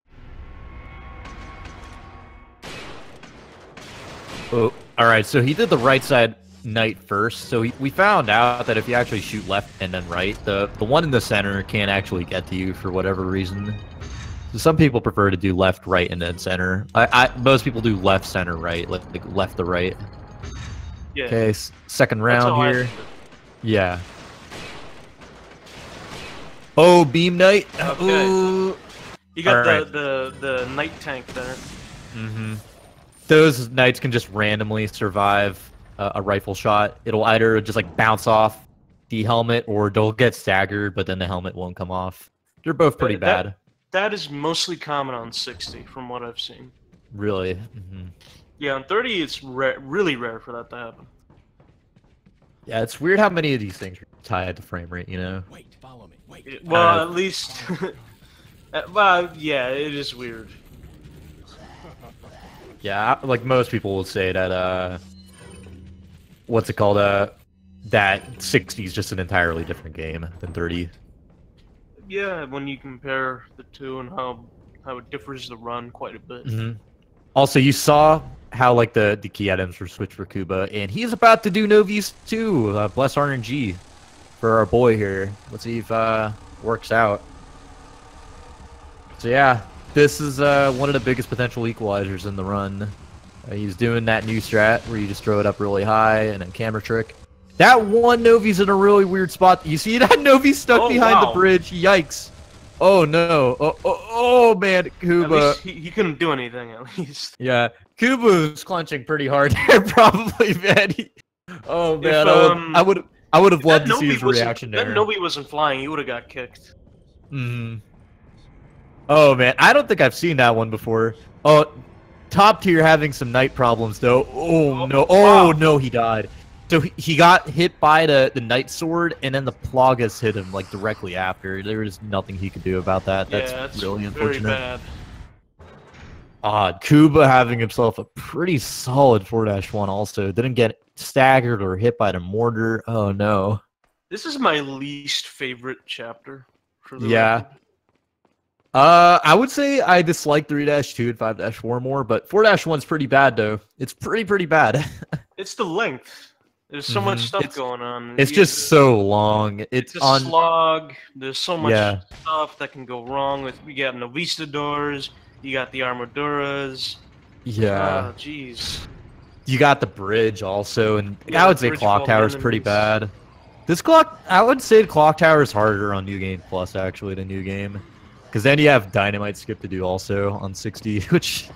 Oh, all right. So he did the right side knight first. So we found out that if you actually shoot left and then right, the one in the center can't actually get to you for whatever reason. So some people prefer to do left, right, and then center. Most people do left, center, right, like left to right. Yeah. Okay, second round here. Yeah. Oh, beam knight. Okay. Ooh. You got All right. the knight tank there. Mm-hmm. Those knights can just randomly survive a rifle shot. It'll either just like bounce off the helmet, or they'll get staggered, but then the helmet won't come off. They're both pretty bad. That is mostly common on 60, from what I've seen. Really? Mm-hmm. Yeah, on 30, it's really rare for that to happen. Yeah, it's weird how many of these things are tied to frame rate, you know? Wait, follow me. Wait. Well, at least... well, yeah, it is weird. Yeah, like most people will say that, what's it called, that 60 is just an entirely different game than 30. Yeah, when you compare the two and how it differs the run quite a bit. Mm-hmm. Also, you saw how like the key items were switched for Kuba, and he's about to do Novice too. Bless RNG for our boy here. Let's see if works out. So yeah, this is one of the biggest potential equalizers in the run. He's doing that new strat where you just throw it up really high and then camera trick. That one Novi's in a really weird spot. You see that Novi stuck behind the bridge? Yikes. Oh no. Oh man, Kuba. At least he couldn't do anything, at least. Yeah, Kuba's clenching pretty hard there, probably, man. Oh man, If, I would have loved to see his reaction there. That Novi wasn't flying, he would have got kicked. Hmm. Oh man, I don't think I've seen that one before. Oh, top tier having some knight problems though. Oh no. Oh wow. no, he died. So he got hit by the knight sword, and then the Plagas hit him like directly after. There was nothing he could do about that. That's really unfortunate. Very bad. Kuba having himself a pretty solid 4-1 also. Didn't get staggered or hit by the mortar. Oh no. This is my least favorite chapter for the record. I would say I dislike 3-2 and 5-4 more, but 4-1's pretty bad though. It's pretty bad. It's the length. There's so much stuff going on. It's just so long. It's a on slog. There's so much stuff that can go wrong with. We got Novistadors. You got the Armaduras. Yeah. Oh, jeez. You got the bridge also, and I would say Clock Tower's pretty bad. I would say Clock Tower is harder on New Game Plus actually than New Game, because then you have Dynamite Skip to do also on 60, which,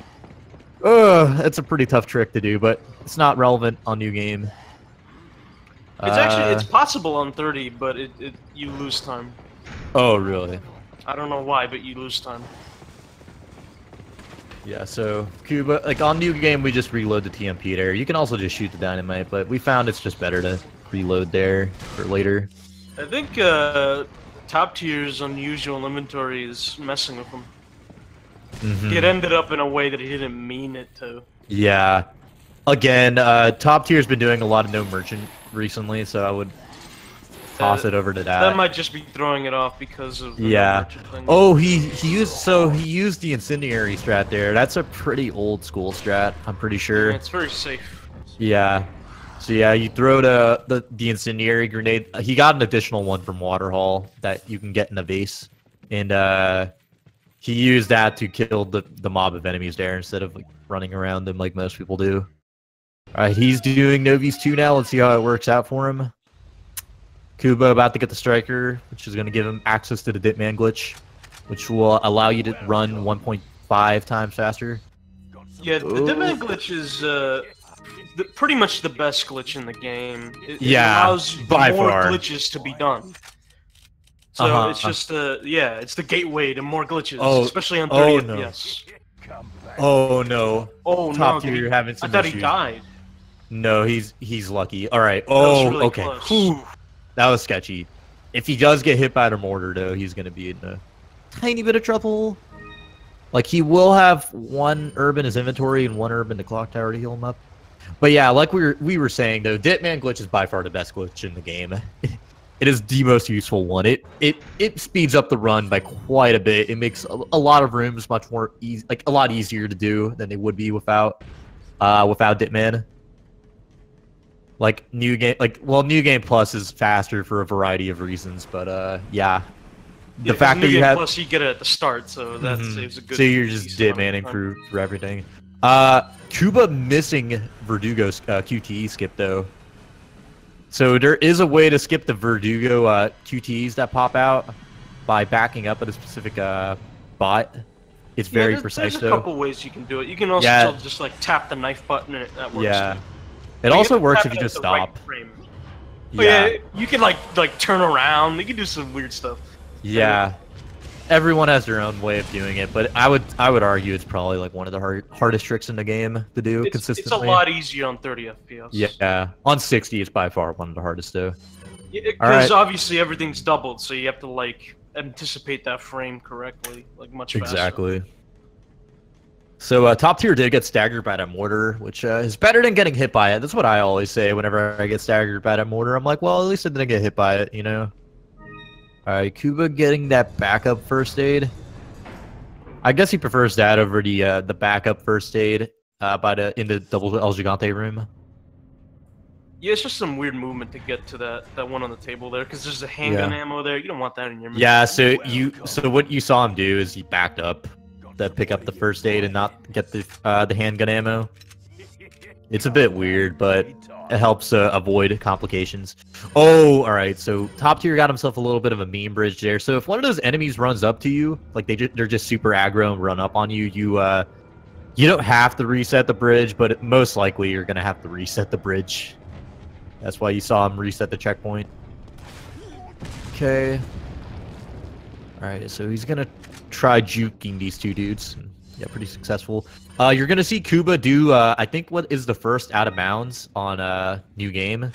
that's a pretty tough trick to do, but it's not relevant on New Game. It's possible on 30, but you lose time. Oh really? I don't know why, but you lose time. Yeah, so Kuba, like on New Game, we just reload the TMP there. You can also just shoot the dynamite, but we found it's just better to reload there for later. I think top tier's unusual inventory is messing with him. Mm-hmm. It ended up in a way that he didn't mean it to. Yeah. Again, top tier's been doing a lot of no merchant recently, so I would toss it over to that. That might just be throwing it off because of the no merchant thing. Oh, he used the incendiary strat there. That's a pretty old school strat, I'm pretty sure. Yeah, it's very safe. Yeah. So yeah, you throw the incendiary grenade. He got an additional one from Waterhall that you can get in a vase, and he used that to kill the mob of enemies there instead of like running around them like most people do. All right, he's doing Novice 2 now. Let's see how it works out for him. Kuba about to get the striker, which is going to give him access to the Ditman glitch, which will allow you to run 1.5 times faster. Yeah, the Ditman glitch is pretty much the best glitch in the game. It allows by more far. glitches to be done. So it's just it's the gateway to more glitches, especially on 30 FPS. Oh no! Oh no! Top tier, you're having some I thought issues. he died. No, he's lucky. All right. Oh, really okay. Close. That was sketchy. If he does get hit by the mortar, though, he's gonna be in a tiny bit of trouble. Like he will have one herb in his inventory and one herb in the clock tower to heal him up. But yeah, like we were saying though, Ditman glitch is by far the best glitch in the game. It is the most useful one. It speeds up the run by quite a bit. It makes a lot of rooms much more easy, like a lot easier to do than they would be without Ditman. Like new game, new game plus is faster for a variety of reasons, but yeah. The fact that you have plus you get it at the start, so that saves a good. So you're just Ditmanning for everything. Kuba missing Verdugo's QTE skip though. So there is a way to skip the Verdugo QTEs that pop out by backing up at a specific bot. It's very precise there's though. There's a couple ways you can do it. You can also just like tap the knife button and that works. Yeah. Too. It also works if you just stop. Right yeah, you can like turn around. You can do some weird stuff. Yeah. Everyone has their own way of doing it, but I would argue it's probably like one of the hardest tricks in the game to do consistently. It's a lot easier on 30 FPS. Yeah, on 60 it's by far one of the hardest though. Because obviously everything's doubled, so you have to like anticipate that frame correctly, like much faster. Exactly. So top tier did get staggered by that mortar, which is better than getting hit by it. That's what I always say whenever I get staggered by that mortar. I'm like, well, at least I didn't get hit by it, you know? Alright, Kuba getting that backup first aid. I guess he prefers that over the backup first aid in the double El Gigante room. Yeah, it's just some weird movement to get to that one on the table there, because there's a handgun ammo there. You don't want that in your. Yeah, so what you saw him do is he backed up to pick up the first aid and not get the handgun ammo. It's a bit weird, but it helps avoid complications. Oh, all right. So top tier got himself a little bit of a meme bridge there. So if one of those enemies runs up to you, like they're just super aggro and run up on you, you don't have to reset the bridge, but most likely you're gonna have to reset the bridge. That's why you saw him reset the checkpoint. Okay. All right. So he's gonna try juking these two dudes. Yeah, pretty successful. You're gonna see Kuba do I think what is the first out of bounds on new game.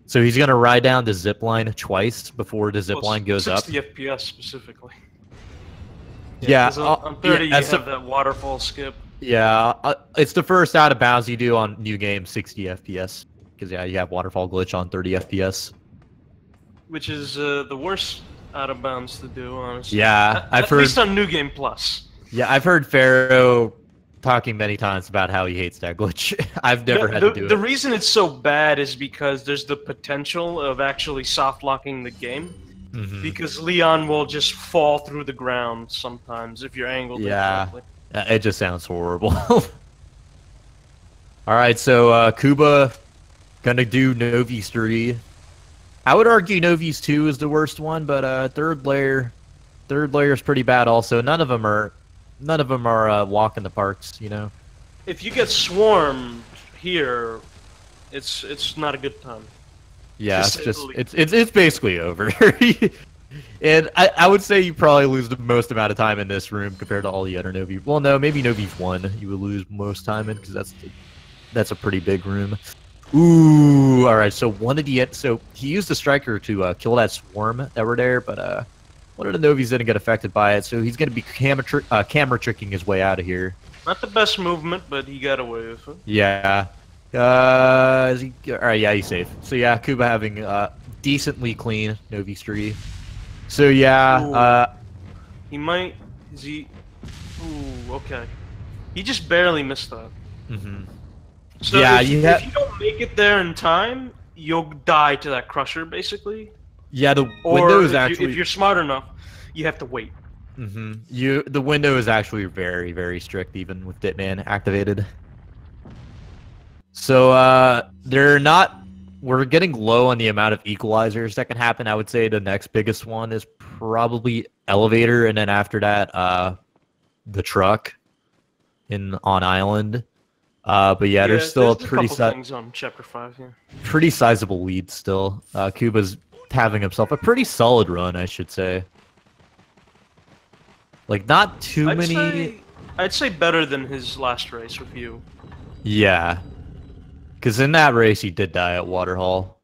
So he's gonna ride down the zip line twice before the zip line goes 60 up. 60 FPS specifically. Yeah, on 30 you have that waterfall skip. Yeah, it's the first out of bounds you do on new game 60 FPS. Because yeah, you have waterfall glitch on 30 FPS. Which is the worst out of bounds to do, honestly. Yeah, at least on New Game Plus. Yeah, I've heard Pharaoh talking many times about how he hates that glitch. I've never had to do it. The reason it's so bad is because there's the potential of actually soft locking the game. Because Leon will just fall through the ground sometimes if you're angled incorrectly. It just sounds horrible. Alright, so Kuba gonna do Novi's 3. I would argue Novi's 2 is the worst one, but third layer is pretty bad also. None of them are walk in the parks, you know. If you get swarmed here, it's not a good time. Yeah, it's basically over. And I would say you probably lose the most amount of time in this room compared to all the other Novi. Well, no, maybe Novi's 1 you would lose most time in because that's a pretty big room. Ooh, all right. So he used the striker to kill that swarm that were there, but one of the Novis didn't get affected by it, so he's going to be camera tricking his way out of here. Not the best movement, but he got away with it. Yeah. All right, yeah, he's safe. So yeah, Kuba having decently clean Novi 3. So yeah, he might. Is he? Ooh, okay. He just barely missed that. So yeah, if you don't make it there in time, you'll die to that crusher, basically. Yeah, the or window is if you're smart enough, you have to wait. The window is actually very, very strict, even with Ditman activated. So we're getting low on the amount of equalizers that can happen. I would say the next biggest one is probably elevator, and then after that, the truck on island. But yeah, there's still a things on chapter 5. Yeah, pretty sizable lead still. Kuba's having himself a pretty solid run, I should say. Like not too many. I'd say better than his last race with you. Yeah, because in that race he did die at Waterhall,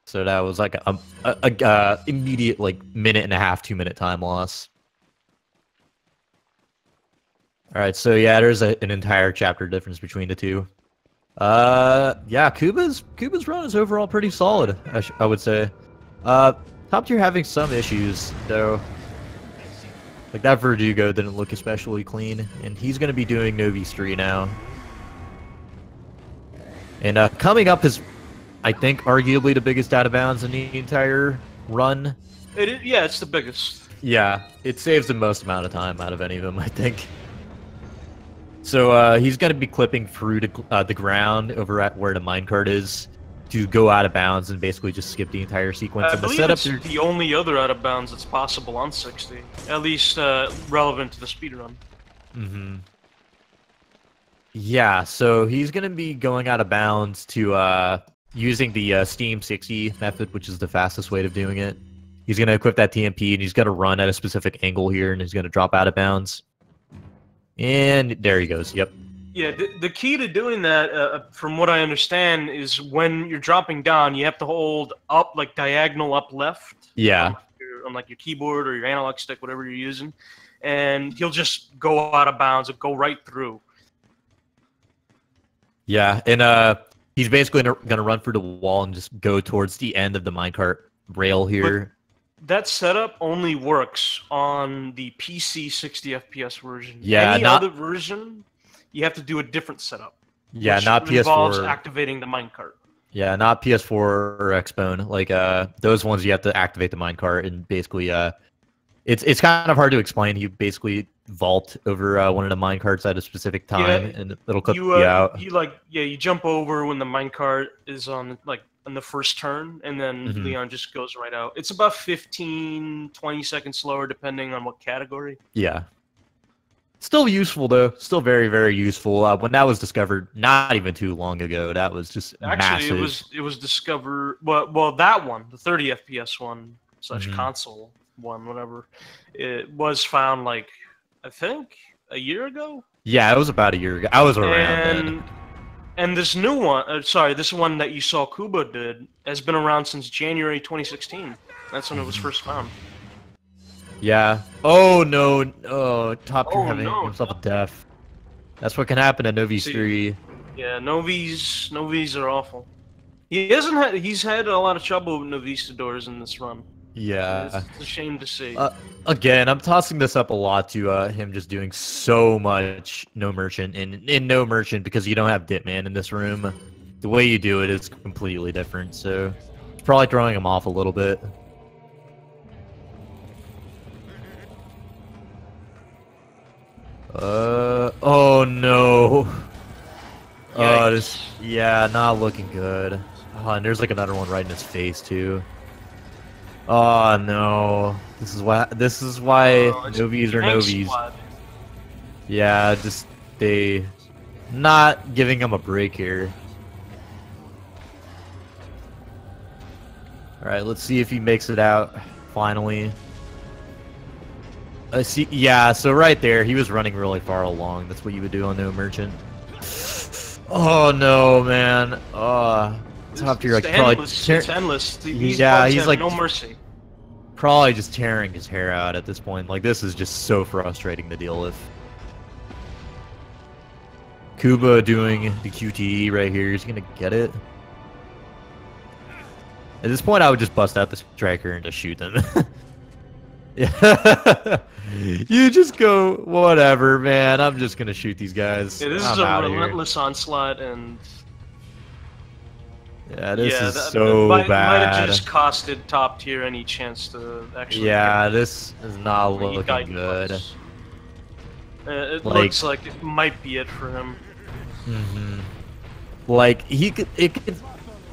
so that was like a immediate like minute and a half, 2-minute time loss. All right, so yeah, there's an entire chapter difference between the two. Yeah, Kuba's run is overall pretty solid, I would say. Top tier having some issues though. Like that Verdugo didn't look especially clean, and he's going to be doing Novice 3 now. And coming up is, I think, arguably the biggest out of bounds in the entire run. Yeah, it's the biggest. Yeah, it saves the most amount of time out of any of them, I think. So he's going to be clipping through the ground over at where the minecart is to go out of bounds and basically just skip the entire sequence. I And the believe setup it's the only other out of bounds that's possible on 60, at least relevant to the speedrun. Mm-hmm. Yeah, so he's going to be going out of bounds to using the Steam 60 method, which is the fastest way of doing it. He's going to equip that TMP, and he's going to run at a specific angle here, and he's going to drop out of bounds. And there he goes, yep. Yeah, the key to doing that, from what I understand, is when you're dropping down, you have to hold up, like diagonal up left. Yeah. On like your keyboard or your analog stick, whatever you're using. And he'll just go out of bounds and go right through. Yeah, and he's basically going to run through the wall and just go towards the end of the minecart rail here. But that setup only works on the PC 60 FPS version. Yeah, Any other version, you have to do a different setup. Yeah, which not PS4. Involves activating the minecart. Yeah, not PS4 or Xbone. Like those ones, you have to activate the minecart, and basically, it's kind of hard to explain. You basically vault over one of the minecarts at a specific time, and it'll clip you out. You jump over when the minecart is on the first turn, and then Leon just goes right out. It's about 15-20 seconds slower depending on what category. Yeah. Still useful though. Still very, very useful. When that was discovered not even too long ago, that was just massive. It was discovered well that one, the 30 FPS one / console one, whatever. It was found like I think a year ago. Yeah, it was about a year ago. I was around then. And this new one, this one that you saw Kuba did, has been around since January 2016. That's when it was first found. Yeah. Oh no! Oh, Top Tier having himself a death. That's what can happen at Novice 3. Yeah, Novies are awful. He's had a lot of trouble with Novistadors in this run. Yeah. It's a shame to see. Again, I'm tossing this up a lot to him just doing so much no merchant in no merchant because you don't have Ditman in this room. The way you do it is completely different, so it's probably throwing him off a little bit. Oh no. Yeah, not looking good. Oh, and there's like another one right in his face too. Oh no. This is why Novies are Novies. Yeah, just they not giving him a break here. Alright, let's see if he makes it out finally. See, yeah, so right there, he was running really far along. That's what you would do on No Merchant. Oh no, man. Top tier, like probably it's endless. These he's like no mercy. Probably just tearing his hair out at this point. Like this is just so frustrating to deal with. Kuba doing the QTE right here. He's gonna get it. At this point, I would just bust out the striker and just shoot them. Yeah. You just go, whatever, man. I'm just gonna shoot these guys. Yeah, this is a relentless onslaught, and yeah, this is so bad. Might have just costed Top Tier any chance to actually. Yeah, this is not looking good. It looks like it might be it for him. Like it could.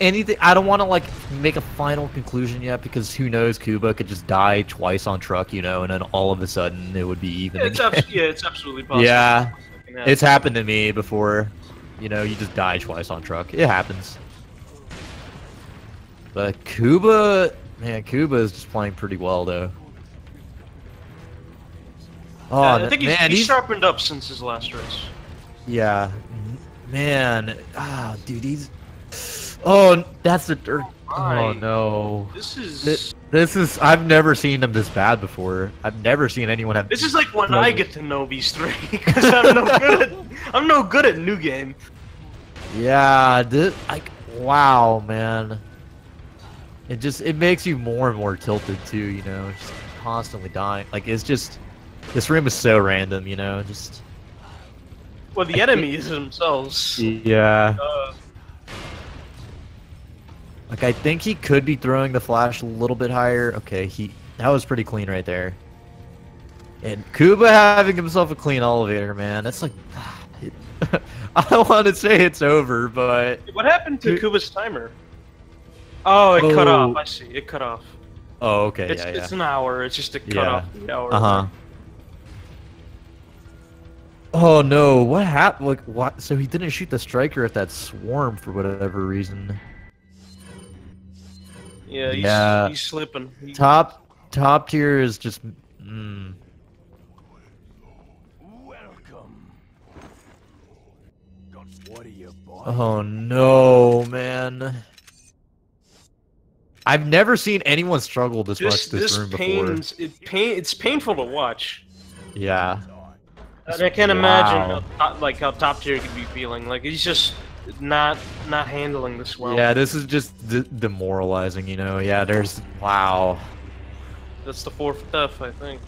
Anything. I don't want to like make a final conclusion yet because who knows? Kuba could just die twice on truck, you know, and then all of a sudden it would be even. It's absolutely possible. Yeah, it's happened to me before. You know, you just die twice on truck. It happens. But Kuba, man, Kuba is just playing pretty well though. Oh, yeah, I think he's sharpened up since his last race. Yeah, man. Dude, he's. Oh, that's the dirt. Oh no. This is. I've never seen him this bad before. I've never seen anyone have. This is like when I get to know these three because I'm no good at new game. Yeah, wow, man. it makes you more and more tilted too, you know, just constantly dying. Like it's just this room is so random, you know, just Well, the enemies themselves. yeah. Uh, Like I think he could be throwing the flash a little bit higher. Okay, that was pretty clean right there. And Kuba having himself a clean elevator, man. That's like I don't want to say it's over, but what happened to Kuba's timer? Oh, it cut off. I see. It cut off. Oh, okay. It's an hour. It's just a cut Yeah. off the hour. Uh-huh. Oh no, what happened? Like what? So he didn't shoot the striker at that swarm for whatever reason. Yeah, he's slipping. Top tier is just Welcome. What are you, boy? Oh no, man. I've never seen anyone struggle this much this room before. It's painful to watch. Yeah. And I can't imagine how top tier could be feeling. Like he's just not handling this well. Yeah, this is just demoralizing, you know. Yeah, wow. That's the 4th death, I think.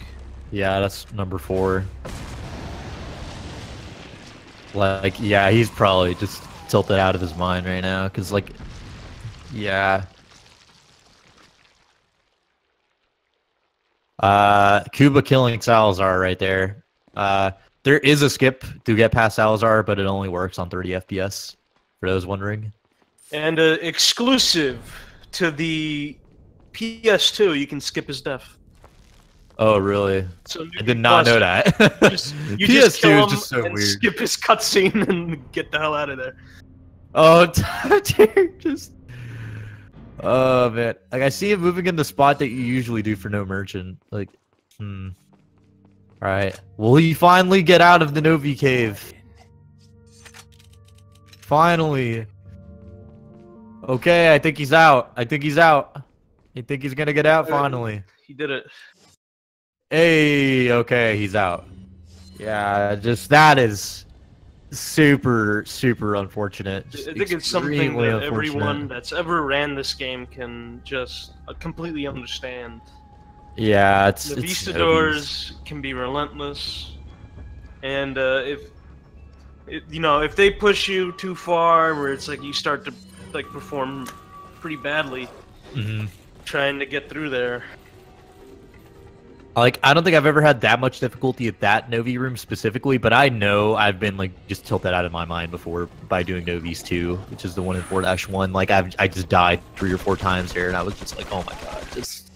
Yeah, that's number 4. Like, yeah, he's probably just tilted out of his mind right now, cause like, yeah. Kuba killing Salazar right there. There is a skip to get past Salazar, but it only works on 30 FPS, for those wondering. And exclusive to the PS2, you can skip his death. Oh, really? So I did not know that. You just kill him is just so and weird. skip his cutscene and get the hell out of there. Oh, dude, just... Oh, man. Like, I see him moving in the spot that you usually do for no merchant. Like, Alright. Will he finally get out of the Novi cave? Finally. Okay, I think he's out. I think he's gonna get out finally. He did it. Hey, okay, he's out. Yeah, just that is super unfortunate. Just I think it's something extremely that unfortunate. everyone that's ever ran this game can just completely understand. Yeah, The Vistadors can be relentless, and if they push you too far, where it's like you start to like perform pretty badly, trying to get through there. Like, I don't think I've ever had that much difficulty at that Novi room specifically, but I know I've been like just tilted out of my mind before by doing Novi's 2, which is the one in 4-1. Like I just died 3 or 4 times there, and I was just like, oh my god, just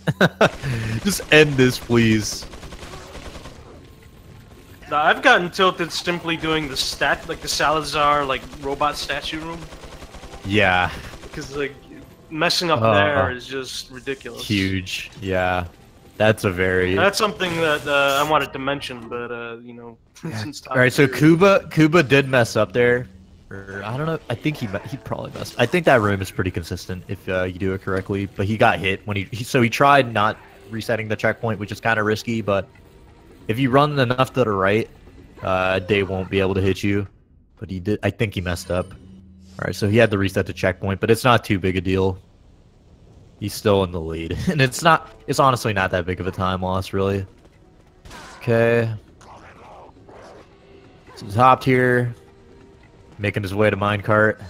just end this, please. I've gotten tilted simply doing the Salazar robot statue room. Yeah. Because like messing up there is just ridiculous. Huge. Yeah. That's something that I wanted to mention, but since all right, so Kuba did mess up there. Or, I don't know. I think he probably messed. I think that room is pretty consistent if you do it correctly. But he got hit when he tried not resetting the checkpoint, which is kind of risky. But if you run enough to the right, they won't be able to hit you. But he did. I think he messed up. All right, so he had to reset the checkpoint, but it's not too big a deal. He's still in the lead, and it's honestly not that big of a time loss, really. Okay. So top tier, making his way to minecart.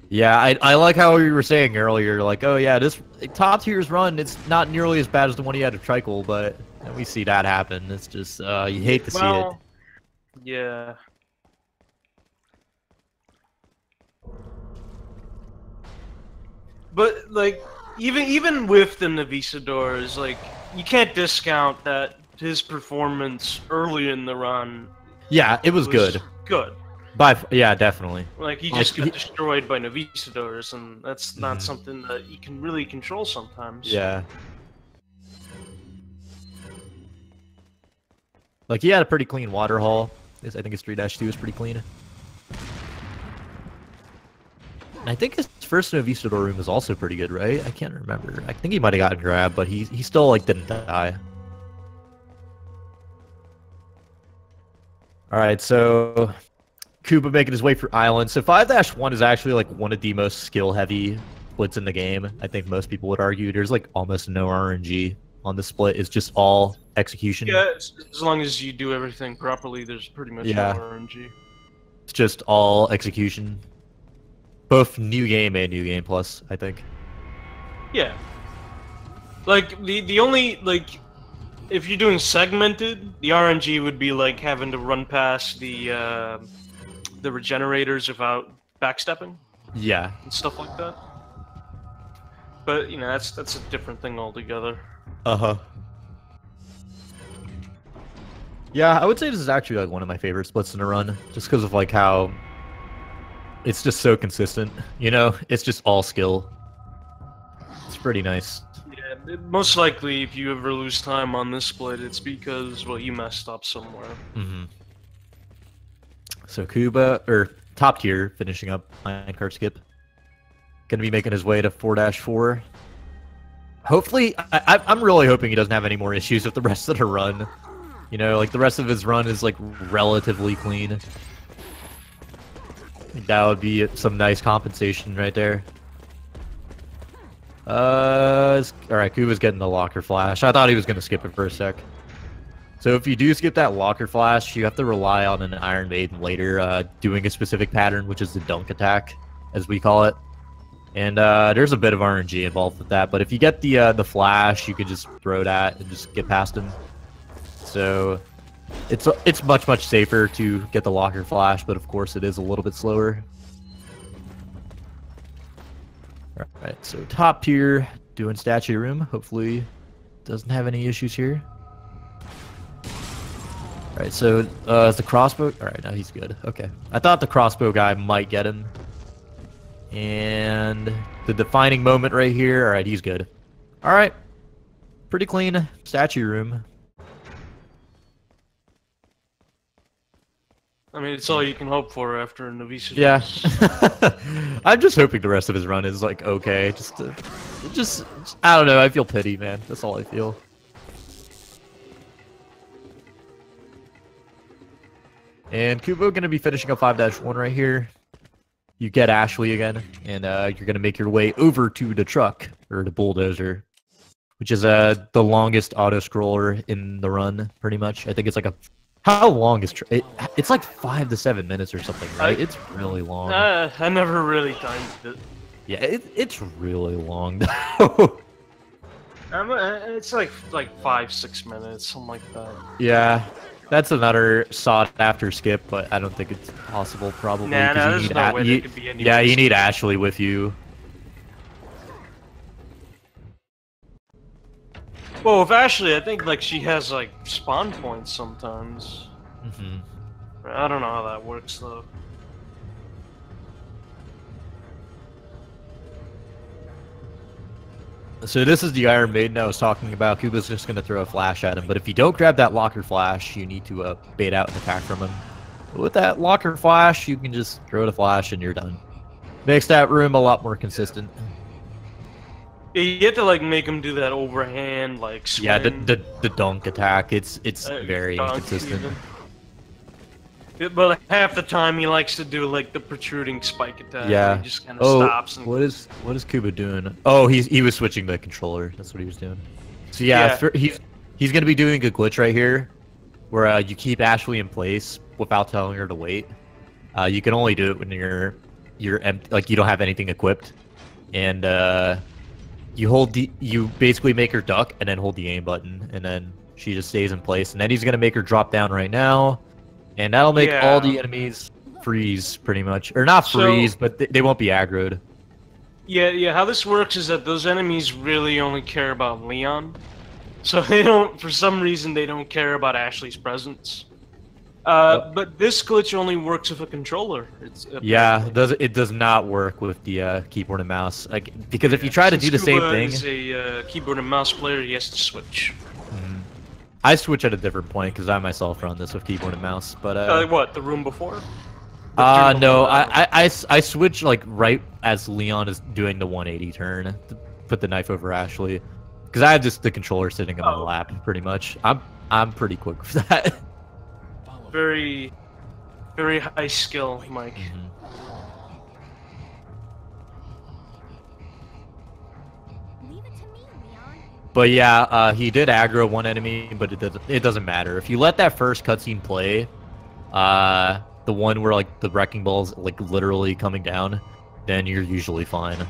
Yeah, I like how you were saying earlier, like, oh yeah, this top tier's run, it's not nearly as bad as the one he had of Tricle, but we see that happen. It's just, you hate to see it. Yeah. But like, even with the Navisadors, like, you can't discount that his performance early in the run. Yeah, it was good. Good. Yeah, definitely. Like, he just got destroyed by Navisadors, and that's not something that you can really control sometimes. Yeah. Like, he had a pretty clean water haul. I think his 3-2 is pretty clean. And I think his first Novistador room was also pretty good, right? I can't remember. I think he might have gotten grabbed, but he still, like, didn't die. Alright, so Kuba making his way through Island. So 5-1 is actually, like, one of the most skill-heavy splits in the game. I think most people would argue there's like almost no RNG on the split. It's just all execution. Yeah, as long as you do everything properly, there's pretty much no RNG. It's just all execution. Both new game and new game plus, I think. Yeah. Like the only like if you're doing segmented, the RNG would be like having to run past the regenerators without backstepping. Yeah. And stuff like that. But you know, that's a different thing altogether. Uh-huh. Yeah, I would say this is actually like one of my favorite splits in a run, just because of like how it's just so consistent. You know, it's just all skill. It's pretty nice. Yeah, most likely if you ever lose time on this split, it's because well you messed up somewhere. Mm-hmm. So Kuba or top tier finishing up minecart skip. Gonna be making his way to 4-4. Hopefully, I'm really hoping he doesn't have any more issues with the rest of the run. You know, like the rest of his run is like relatively clean. I think that would be some nice compensation right there. Alright, Kuba's getting the locker flash. I thought he was gonna skip it for a sec. So if you do skip that locker flash, you have to rely on an Iron Maiden later, doing a specific pattern, which is the dunk attack, as we call it. And there's a bit of RNG involved with that, but if you get the flash, you can just throw that and just get past him. So it's much safer to get the locker flash, but of course it is a little bit slower. Alright, so top tier doing statue room. Hopefully doesn't have any issues here. Alright, so is the crossbow... Alright, now he's good. Okay. I thought the crossbow guy might get him. And the defining moment right here. Alright, he's good. Alright. Pretty clean statue room. I mean, it's all you can hope for after Novisa. Yeah. I'm just hoping the rest of his run is like okay. Just I don't know. I feel pity, man. That's all I feel. And Kubo gonna be finishing up 5-1 right here. You get Ashley again, and you're gonna make your way over to the truck or the bulldozer, which is the longest auto scroller in the run, pretty much. I think it's like a how long is it's like 5 to 7 minutes or something, right? It's really long. I never really timed it. Yeah, it's really long though. It's like 5-6 minutes, something like that. Yeah. That's another sought after skip, but I don't think it's possible probably. Nah, there's no way there could be any. Yeah, you need Ashley with you. Well, with Ashley, I think like she has like spawn points sometimes. Mm-hmm. I don't know how that works though. So this is the Iron Maiden I was talking about. Kuba's just going to throw a flash at him, but if you don't grab that locker flash, you need to bait out an attack from him. But with that locker flash, you can just throw the flash and you're done. Makes that room a lot more consistent. Yeah, you have to like make him do that overhand like swing. Yeah, the dunk attack. It's very inconsistent. Even. But like, half the time he likes to do like the protruding spike attack. Yeah. He just kind of stops. And... What is Kuba doing? Oh, he was switching the controller. That's what he was doing. So yeah. He's gonna be doing a glitch right here, where you keep Ashley in place without telling her to wait. You can only do it when you're empty, like you don't have anything equipped, and you basically make her duck and then hold the aim button, and then she just stays in place. And then he's gonna make her drop down right now. And that'll make all the enemies freeze, pretty much. Or not freeze, but they won't be aggroed. Yeah, how this works is that those enemies really only care about Leon. So they don't, for some reason, they don't care about Ashley's presence. But this glitch only works with a controller. It does not work with the keyboard and mouse. Like, because if you try to do the same thing... As a keyboard and mouse player, he has to switch. I switch at a different point because I myself run this with keyboard and mouse. But what, the room before? No, I switch like right as Leon is doing the 180 turn to put the knife over Ashley, because I have just the controller sitting on my lap pretty much. I'm pretty quick for that. Very, very high skill, Mike. But yeah, he did aggro one enemy, but it doesn't matter. If you let that first cutscene play, the one where like the wrecking ball's like literally coming down, then you're usually fine.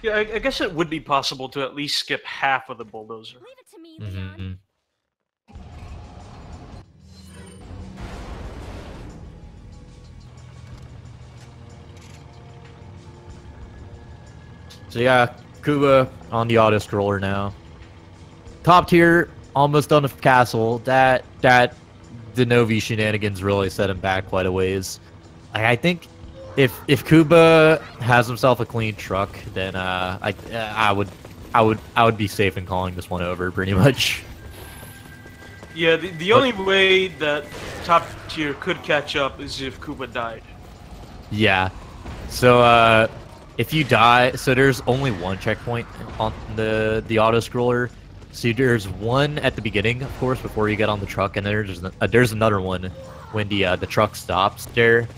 Yeah, I guess it would be possible to at least skip half of the bulldozer. Leave it to me, Leon. So yeah, Kuba on the auto scroller now. Top tier, almost done with castle. That the Novi shenanigans really set him back quite a ways. I think if Kuba has himself a clean truck, then I would be safe in calling this one over pretty much. Yeah, the only way that top tier could catch up is if Kuba died. Yeah. So if you die, so there's only one checkpoint on the auto scroller. So there's one at the beginning, of course, before you get on the truck, and there's another one when the truck stops there.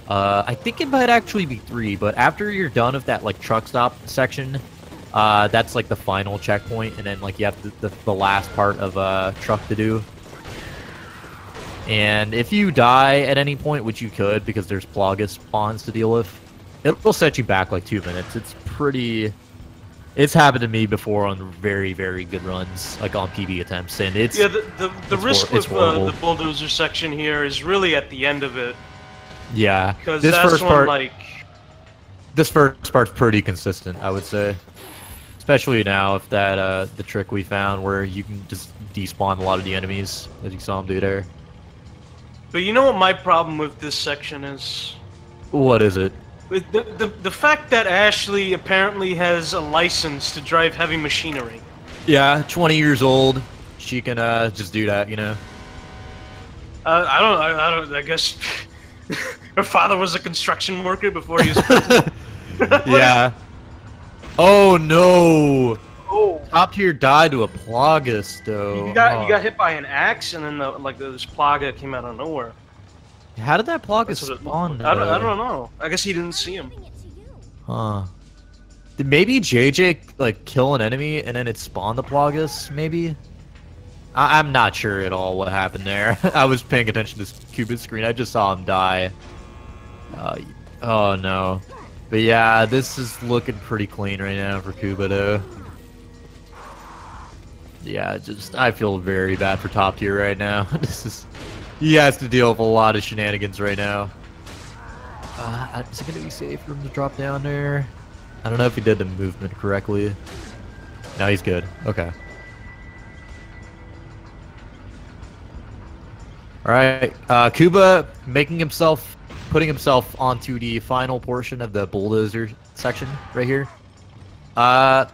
I think it might actually be 3, but after you're done with that like truck stop section, that's like the final checkpoint, and then like you have the last part of truck to do. And if you die at any point, which you could because there's Plaga spawns to deal with, it'll set you back like 2 minutes. It's happened to me before on very, very good runs, like on PB attempts, and it's the risk with the bulldozer section here is really at the end of it. Yeah, because that's when this first part's pretty consistent, I would say, especially now if that the trick we found where you can just despawn a lot of the enemies as you saw him do there. But you know what my problem with this section is? What is it? The fact that Ashley apparently has a license to drive heavy machinery. Yeah, 20 years old. She can just do that, you know. I guess her father was a construction worker before he was president. Yeah. Oh no. Oh. Top tier died to a Plagas though. He got hit by an axe, and then this Plaga came out of nowhere. How did that Plaga spawn? I don't know. I guess he didn't see him. Huh. Did maybe JJ like kill an enemy and then it spawned the Plagas? Maybe. I'm not sure at all what happened there. I was paying attention to this Cupid screen. I just saw him die. Oh no. But yeah, this is looking pretty clean right now for Kuba though. Yeah, I feel very bad for top tier right now. He has to deal with a lot of shenanigans right now. Is it gonna be safe for him to drop down there? I don't know if he did the movement correctly. No, he's good. Okay. Alright, Kuba putting himself onto the final portion of the bulldozer section right here.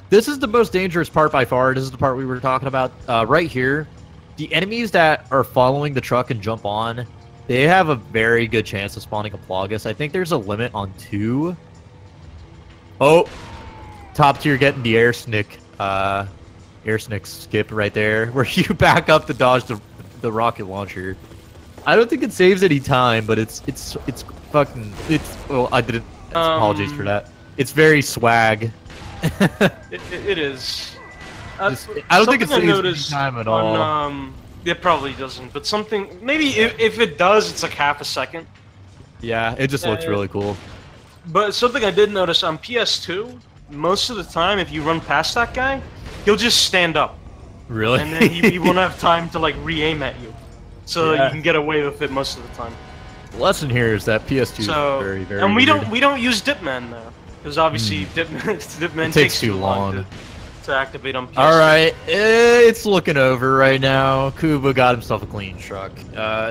This is the most dangerous part by far. This is the part we were talking about. Right here, the enemies that are following the truck and jump on, they have a very good chance of spawning a Plagas. I think there's a limit on 2. Oh, top tier getting the air snick skip right there, where you back up to dodge the rocket launcher. I don't think it saves any time, but it's fucking well, I didn't apologize for that. It's very swag. It is. I don't think it saves any time at all. It probably doesn't, but maybe if it does, it's like half a second. Yeah, it just looks really cool. But something I did notice on PS2, most of the time, if you run past that guy, he'll just stand up. Really? And then he won't have time to like re-aim at you, so you can get away with it most of the time. The lesson here is that PS2 is very, very. And we weird. don't use Dipman though, because obviously Dipman takes too long to activate on PS2. Alright, it's looking over right now. Kuba got himself a clean truck.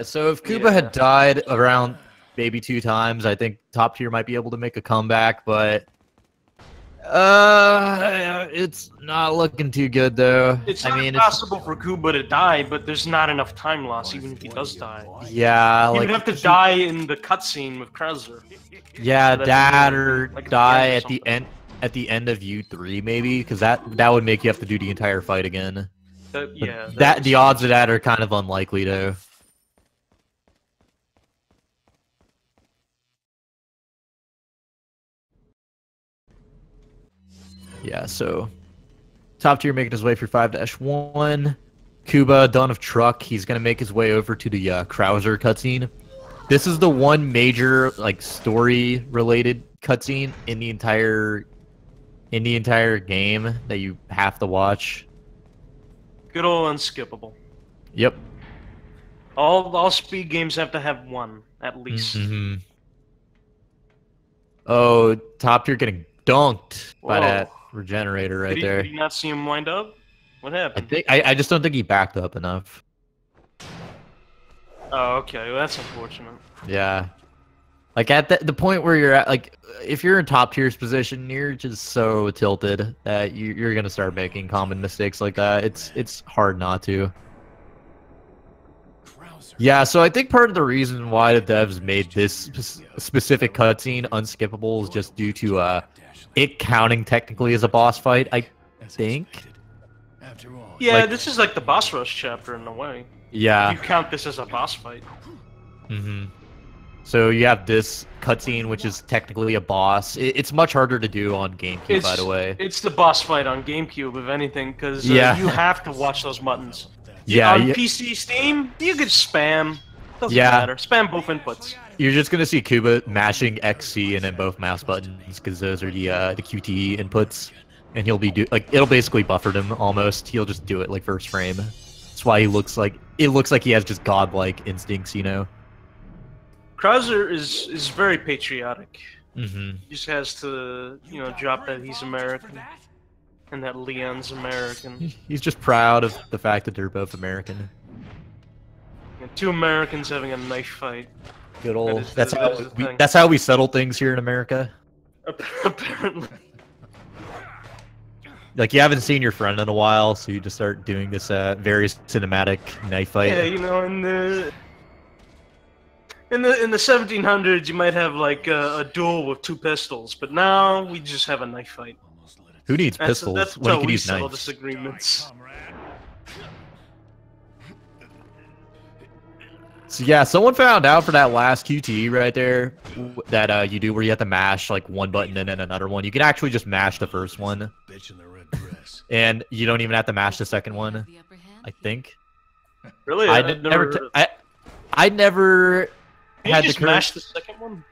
So if Kuba had died around maybe 2 times, I think top tier might be able to make a comeback, but it's not looking too good though. It's not possible for Kuba to die, but there's not enough time loss even if he does die. Yeah, he would have to die in the cutscene with Krauser. Yeah, that or like die at the end. At the end of U3, maybe, because that would make you have to do the entire fight again. The odds of that are kind of unlikely, though. Yeah, so top tier making his way through 5-1. Kuba, Dawn of Truck, he's gonna make his way over to the Krauser cutscene. This is the one major like story related cutscene in the entire game that you have to watch. Good old unskippable. Yep. All speed games have to have one at least. Mm-hmm. Oh, top tier getting dunked by Whoa. that regenerator right there. Did you not see him wind up? What happened? I just don't think he backed up enough. Oh, okay. Well, that's unfortunate. Yeah. Like at the point where you're at, like if you're in top tier's position, you're just so tilted that you're gonna start making common mistakes like that. It's hard not to. Yeah, so I think part of the reason why the devs made this specific cutscene unskippable is just due to it counting technically as a boss fight, I think. Yeah, Like- this is like the boss rush chapter in a way. Yeah. You count this as a boss fight. Mm-hmm. So you have this cutscene, which is technically a boss. It's much harder to do on GameCube, by the way. It's the boss fight on GameCube, if anything, because Yeah. you have to watch those buttons. Yeah, On you- PC, Steam, you could spam. Doesn't Yeah. matter. Spam both inputs. You're just gonna see Kuba mashing XC and then both mouse buttons because those are the QTE inputs, and he'll be it'll basically buffer him almost. He'll just do it like first frame. That's why it looks like he has just godlike instincts, you know. Krauser is very patriotic. Mm-hmm. He just has to, drop that he's American and that Leon's American. He's just proud of the fact that they're both American. And two Americans having a knife fight. Good old. That is the thing. That's how we settle things here in America. Apparently. Like you haven't seen your friend in a while, so you just start doing this very cinematic knife fight. Yeah, in the 1700s, you might have like a duel with two pistols, but now we just have a knife fight. Who needs pistols That's when how you can we use settle knives? disagreements. So yeah, someone found out for that last QT right there that you do where you have to mash like one button and then another one. You can actually just mash the first one, and you don't even have to mash the second one. I think. Really? I never Can had you the just courage. mash the second one?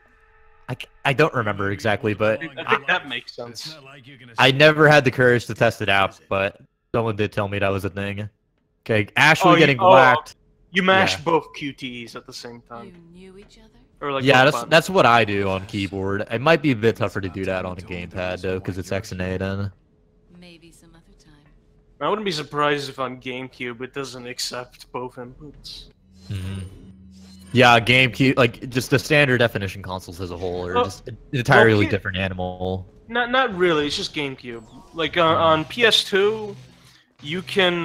I don't remember exactly, but I think that makes sense. I never had the courage to test it out. But someone did tell me that was a thing. Okay, Ashley getting whacked. You mash Yeah. both QTEs at the same time. You knew each other? Or like Yeah, both that's buttons. that's what I do on keyboard. It might be a bit tougher to do that on a gamepad though, because it's X and A then. Maybe some other time. I wouldn't be surprised if on GameCube it doesn't accept both inputs. Mm-hmm. Yeah, GameCube, like just the standard definition consoles as a whole are Oh, just an entirely well, different animal. Not really. It's just GameCube. Like on PS2, you can't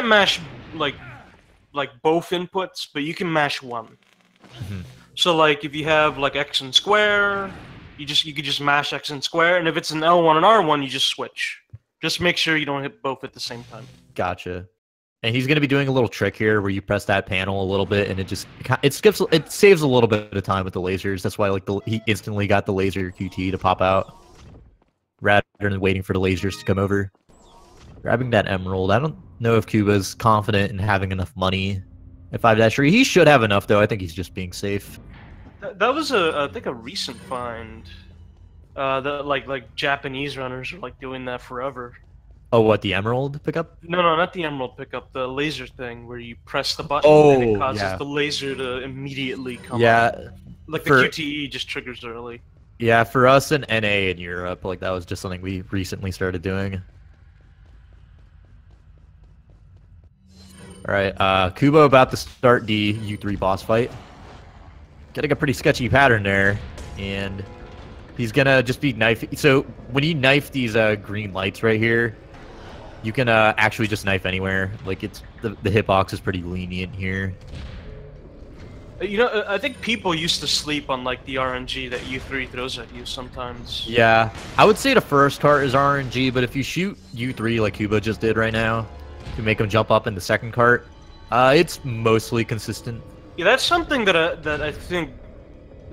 mash like both inputs, but you can mash one. Mhm. So like if you have like X and square, you could just mash X and square, and if it's an L1 and R1, you just switch. Just make sure you don't hit both at the same time. Gotcha. And he's gonna be doing a little trick here where you press that panel a little bit and it saves a little bit of time with the lasers. That's why like he instantly got the laser QT to pop out rather than waiting for the lasers to come over. Grabbing that emerald. I don't know if Kuba's confident in having enough money at 5-3. He should have enough though. I think he's just being safe. That was I think a recent find. That like Japanese runners are like doing that forever. Oh, what, the emerald pickup? No, not the emerald pickup. The laser thing where you press the button and it Oh, causes yeah. the laser to immediately come. Yeah, up. Like the for- QTE just triggers early. yeah. For us in NA in Europe, like that was just something we recently started doing. All right, Kubo about to start the U3 boss fight. Getting a pretty sketchy pattern there, and he's gonna just be knifing. So when you knife these green lights right here, you can actually just knife anywhere. Like it's the hitbox is pretty lenient here. I think people used to sleep on like the RNG that U3 throws at you sometimes. Yeah, I would say the first cart is RNG, but if you shoot U3 like Kubo just did right now, to make him jump up in the second cart, it's mostly consistent. Yeah, that's something that I think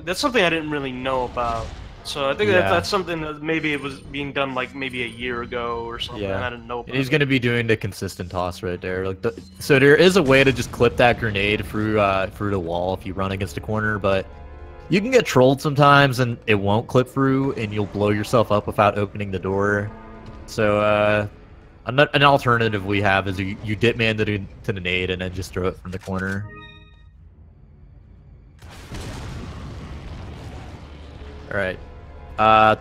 that's something I didn't really know about. So I think Yeah. that's something that maybe it was being done like maybe a year ago or something. Yeah. I didn't know about And he's it. going to be doing the consistent toss right there. Like so there is a way to just clip that grenade through the wall if you run against a corner, but you can get trolled sometimes and it won't clip through and you'll blow yourself up without opening the door. So an alternative we have is you dip man to the nade and then just throw it from the corner. All right.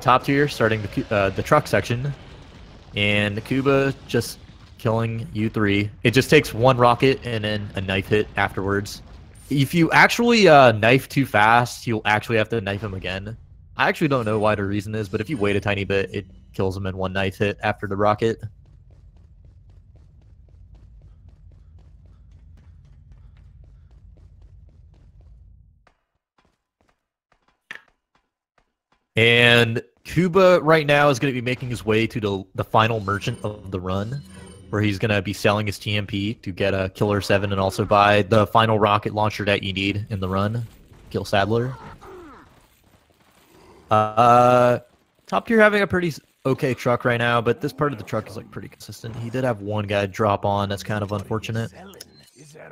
Top tier, starting the truck section, and Kuba just killing U3. It just takes one rocket and then a knife hit afterwards. If you actually knife too fast, you'll actually have to knife him again. I actually don't know why the reason is, but if you wait a tiny bit, it kills him in one knife hit after the rocket. And Kuba right now is going to be making his way to the final merchant of the run, where he's going to be selling his TMP to get a Killer 7 and also buy the final rocket launcher that you need in the run. Kill Sadler. Top tier having a pretty okay truck right now, but this part of the truck is like pretty consistent. He did have one guy drop on. That's kind of unfortunate.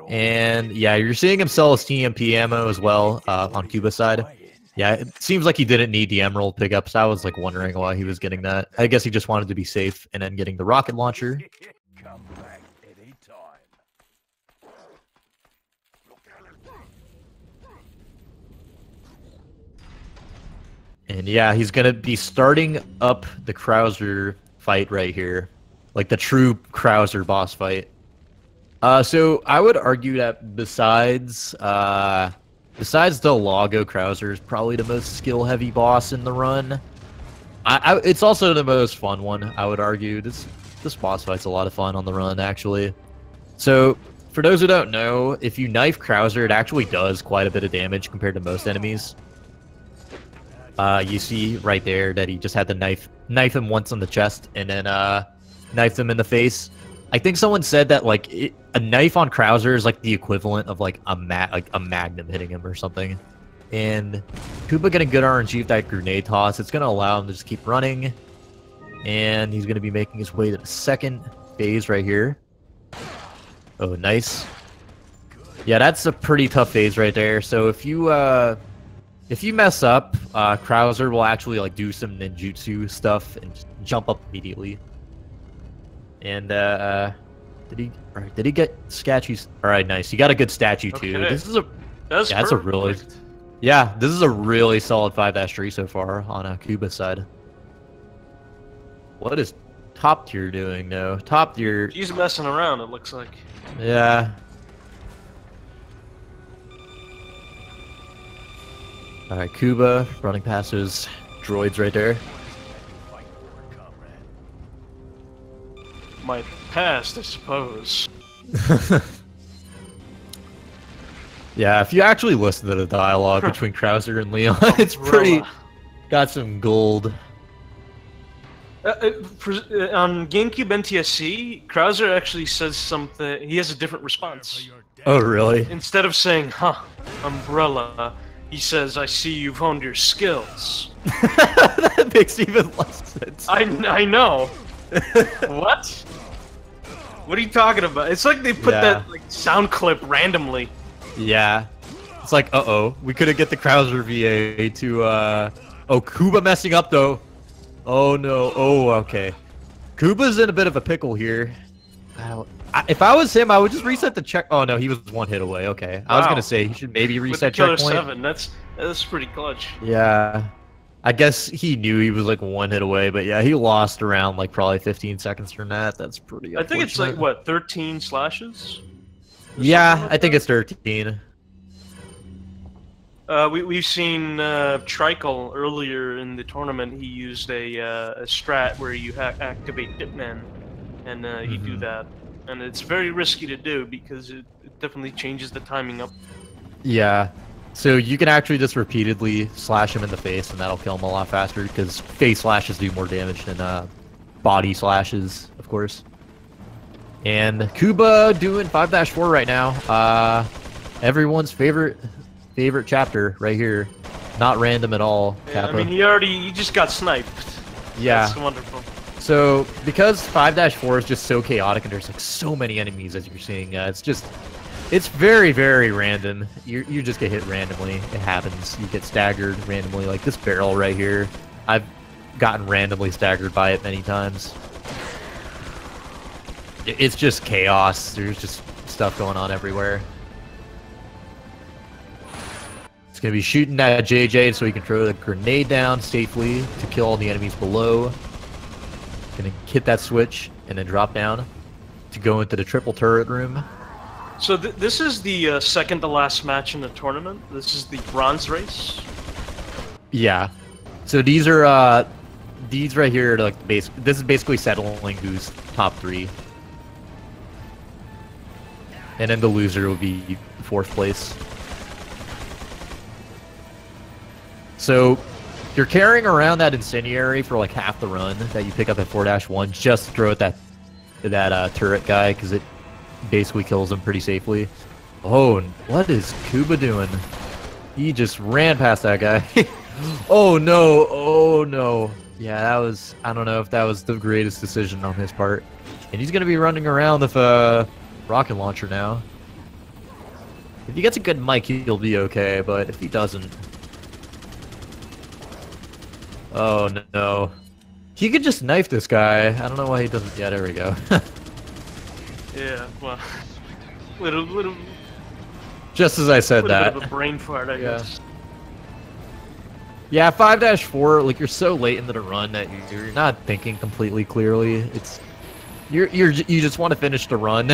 And yeah, you're seeing him sell his TMP ammo as well on Kuba's side. Yeah, it seems like he didn't need the Emerald pickups. I was like wondering why he was getting that. I guess he just wanted to be safe and then getting the rocket launcher. Come back any time. And yeah, he's going to be starting up the Krauser fight right here. Like the true Krauser boss fight. So I would argue that besides the Lago, Krauser is probably the most skill-heavy boss in the run. It's also the most fun one, I would argue. This boss fight's a lot of fun on the run, actually. So, for those who don't know, if you knife Krauser, it actually does quite a bit of damage compared to most enemies. You see right there that he just had to knife him once on the chest and then knifed him in the face. I think someone said that like a knife on Krauser is like the equivalent of like a magnum hitting him or something. And Kuba getting good RNG with that grenade toss. It's gonna allow him to just keep running, and he's gonna be making his way to the second phase right here. Oh, nice. Yeah, that's a pretty tough phase right there. So if you mess up, Krauser will actually like do some ninjutsu stuff and just jump up immediately. And did he get statues? All right, nice. He got a good statue too. Okay. This is a That's yeah, this is a really solid 5-3 so far on Kuba's side. What is top tier doing though? Top tier. He's messing around. It looks like. Yeah. All right, Kuba running past those droids right there. My past, I suppose. Yeah, if you actually listen to the dialogue between Krauser and Leon, it's pretty... got some gold. On GameCube NTSC, Krauser actually says something... He has a different response. Oh, really? Instead of saying, huh, umbrella, he says, I see you've honed your skills. That makes even less sense. I know. What? What are you talking about? It's like they put that like sound clip randomly. Yeah. It's like, uh-oh. We couldn't get the Krauser VA to, Oh, Kuba messing up, though. Oh, no. Oh, okay. Kuba's in a bit of a pickle here. If I was him, I would just reset the check. Oh, no, he was one hit away. Okay. I was going to say he should maybe reset checkpoint. Killer 7, that's pretty clutch. Yeah. I guess he knew he was like one hit away, but yeah, he lost around like probably 15 seconds from that. That's pretty I think it's like, what, 13 slashes? Yeah, I think it's 13. We've seen Trikel earlier in the tournament. He used a strat where you activate Dipman, and you do that. And it's very risky to do because it definitely changes the timing up. Yeah. So you can actually just repeatedly slash him in the face, and that'll kill him a lot faster, because face slashes do more damage than body slashes, of course. And Kuba doing 5-4 right now. Everyone's favorite chapter right here. Not random at all, Yeah, Kappa. I mean, he just got sniped. Yeah. That's wonderful. So, because 5-4 is just so chaotic and there's like so many enemies as you're seeing, it's very, very random. You just get hit randomly. It happens. You get staggered randomly. Like this barrel right here, I've gotten randomly staggered by it many times. It's just chaos. There's just stuff going on everywhere. It's going to be shooting at JJ so he can throw the grenade down safely to kill all the enemies below. Going to hit that switch and then drop down to go into the triple turret room. So this is the second to last match in the tournament. This is the bronze race. Yeah. So these are these right here are like this is basically settling who's top 3. And then the loser will be 4th place. So you're carrying around that incendiary for like half the run that you pick up at 4-1 just to throw at that turret guy because it basically kills him pretty safely. Oh, what is Kuba doing? He just ran past that guy. Oh no, oh no. Yeah, that was, I don't know if that was the greatest decision on his part. And he's gonna be running around with a rocket launcher now. If he gets a good mic, he'll be okay, but if he doesn't... Oh no. He could just knife this guy. I don't know why he doesn't. Yeah, there we go. Yeah, well, little. Just as I said that. Bit of a brain fart, I guess. Yeah, 5-4. Like you're so late into the run that you're not thinking completely clearly. It's you just want to finish the run,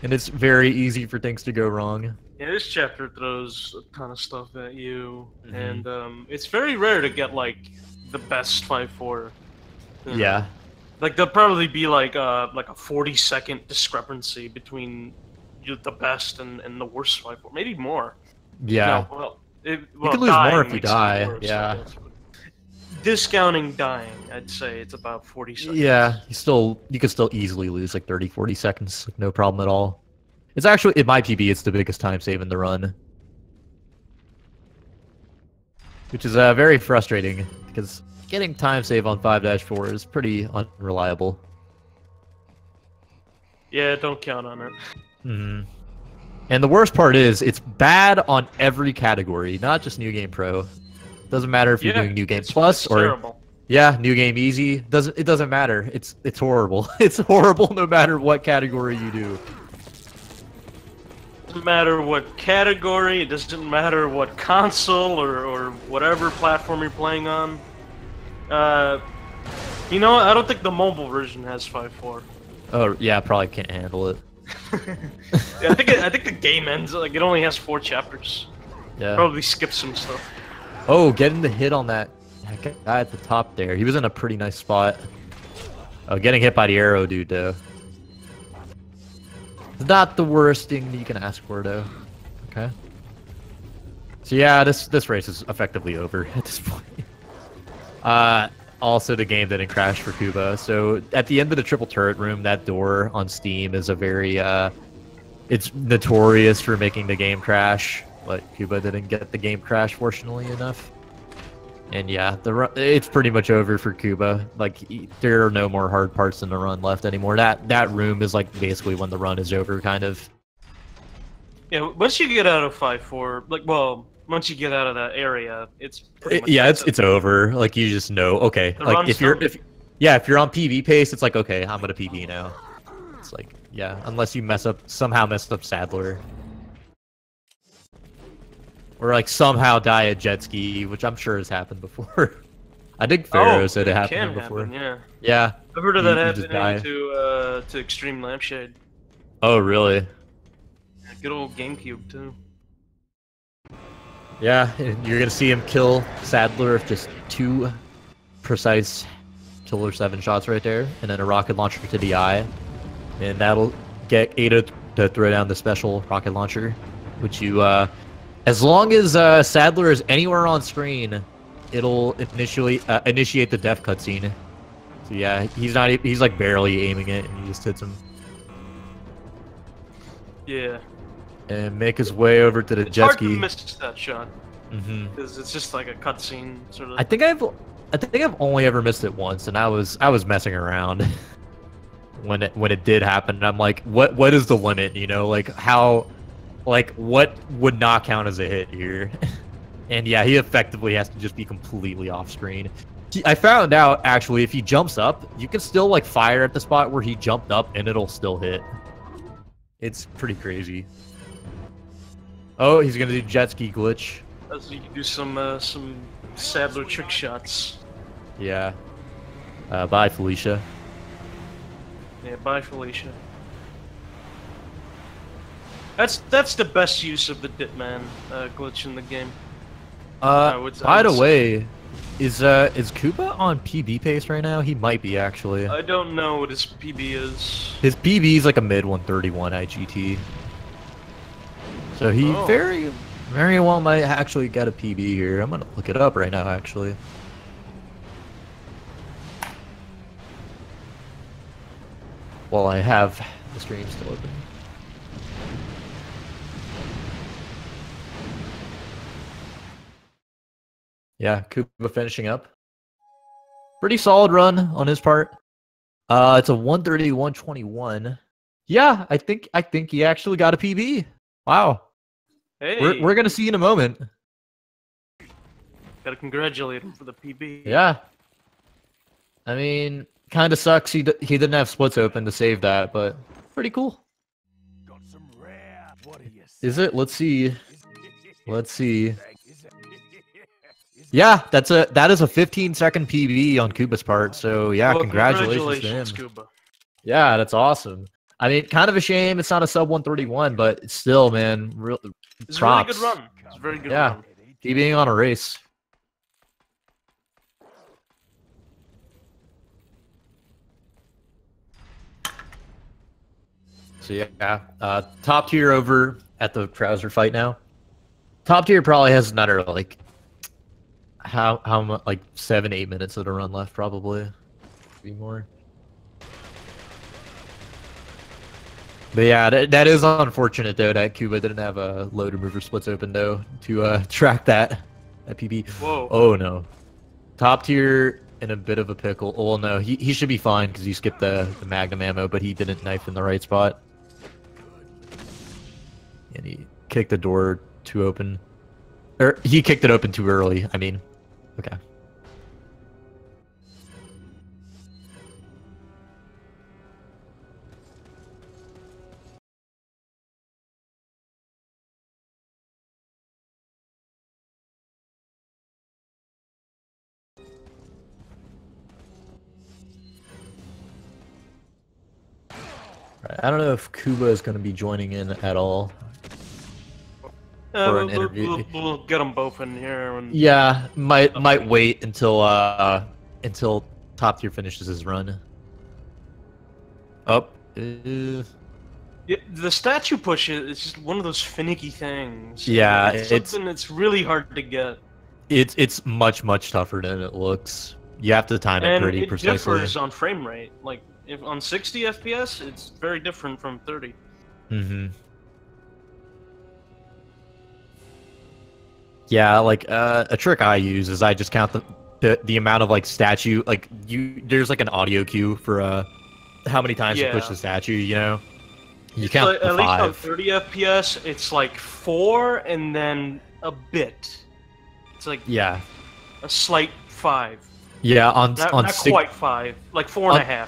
and it's very easy for things to go wrong. Yeah, this chapter throws a ton of stuff at you, and it's very rare to get like the best 5-4. Yeah. Like there'll probably be like a 40-second discrepancy between the best and the worst 5-4, maybe more. Yeah. No, you could lose more if you die. Worse, Yeah. Discounting dying, I'd say it's about 40 seconds. Yeah, you could still easily lose like 30-40 seconds, like, no problem at all. It's actually, in my PB, it's the biggest time save in the run. Which is very frustrating, because getting time save on 5-4 is pretty unreliable. Yeah, don't count on it. And the worst part is, it's bad on every category, not just New Game Pro. Doesn't matter if you're doing New Game Plus or... Terrible. Yeah, New Game Easy. It doesn't matter. It's horrible. It's horrible no matter what category you do. Doesn't matter what category, it doesn't matter what console or whatever platform you're playing on. You know, I don't think the mobile version has 5-4. Oh yeah, probably can't handle it. Yeah, I think the game ends like it only has 4 chapters. Yeah. Probably skip some stuff. Oh, getting the hit on that guy at the top there. He was in a pretty nice spot. Oh, getting hit by the arrow dude though. It's not the worst thing you can ask for though. Okay. So yeah, this race is effectively over at this point. Also, the game didn't crash for Kuba. So at the end of the triple turret room, that door on Steam is a very, it's notorious for making the game crash. But Kuba didn't get the game crash, fortunately enough. And yeah, it's pretty much over for Kuba. Like, there are no more hard parts in the run left anymore. That room is like basically when the run is over, kind of. Yeah, once you get out of 5-4, like, well, once you get out of that area, it's pretty much it's over. Like, you just know, okay. The Like, run's if you're done. on PV pace, it's like, okay, I'm gonna PV now. It's like, yeah, unless you somehow mess up Sadler. Or like somehow die a jet ski, which I'm sure has happened before. I think Pharaoh said it happened before. Yeah. Yeah. I've heard of that just happening to Extreme Lampshade. Oh, really? Good old GameCube too. Yeah, and you're gonna see him kill Sadler with just 2 precise Killer 7 shots right there, and then a rocket launcher to the eye, and that'll get Ada to throw down the special rocket launcher, which you, as long as Sadler is anywhere on screen, it'll initiate the death cutscene. So yeah, he's like barely aiming it, and he just hits him. Yeah. And make his way over to the jet Hard ski. to miss that shot. Mm-hmm. because it's just like a cutscene sort of. I think I've only ever missed it once, and I was messing around when it did happen. And I'm like, what is the limit? You know, like how, like what would not count as a hit here? And yeah, he effectively has to just be completely off screen. I found out actually, if he jumps up, you can still like fire at the spot where he jumped up, and it'll still hit. It's pretty crazy. Oh, he's gonna do jet ski glitch. So you can do some Sadler trick shots. Yeah. Bye, Felicia. Yeah, bye, Felicia. That's the best use of the Ditman glitch in the game. By the say. way, is Kuba on PB pace right now? He might be actually. I don't know what his PB is. His PB is like a mid 131 IGT. So he very well might actually get a PB here. I'm gonna look it up right now actually. While I have the stream still open. Yeah, Kuba finishing up. Pretty solid run on his part. It's a 131.21. Yeah, I think he actually got a PB. Wow. Hey, We're gonna see in a moment. gotta congratulate him for the PB. Yeah. I mean, kind of sucks he didn't have splits open to save that, but pretty cool. Got some rare. What do you say? Is it? Let's see. Let's see. Yeah, that is a 15-second PB on Kuba's part. So yeah, Well, congratulations to him. Kuba. Yeah, that's awesome. I mean, kind of a shame it's not a sub 131, but still, man, real It's props. a really good run. It's a very good Yeah, run. he being on a race. So yeah, top tier over at the Krauser fight now. Top tier probably has another like how much, like 7-8 minutes of the run left probably, maybe more. But yeah, that is unfortunate though that Kuba didn't have a load remover splits open though to track that PB. Whoa. Oh no, top tier in a bit of a pickle. Well, no, he should be fine because he skipped the Magnum ammo, but he didn't knife in the right spot. And he kicked the door too open. Or he kicked it open too early, I mean. Okay. Right, I don't know if Kuba is going to be joining in at all. For an interview. We'll get them both in here. And... Yeah, might wait until top tier finishes his run. Up. Yeah, the statue push is just one of those finicky things. Yeah, it's something that's really hard to get. It's much tougher than it looks. You have to time it pretty precisely. And it differs on frame rate. Like if on 60 FPS, it's very different from 30. Mm-hmm. Yeah, like a trick I use is I just count the amount of like statue, like there's like an audio cue for how many times you push the statue, you know. You count like, the at 5. least on 30 FPS, it's like 4 and then a bit. It's like a slight 5. Yeah, not quite 5, like 4.5.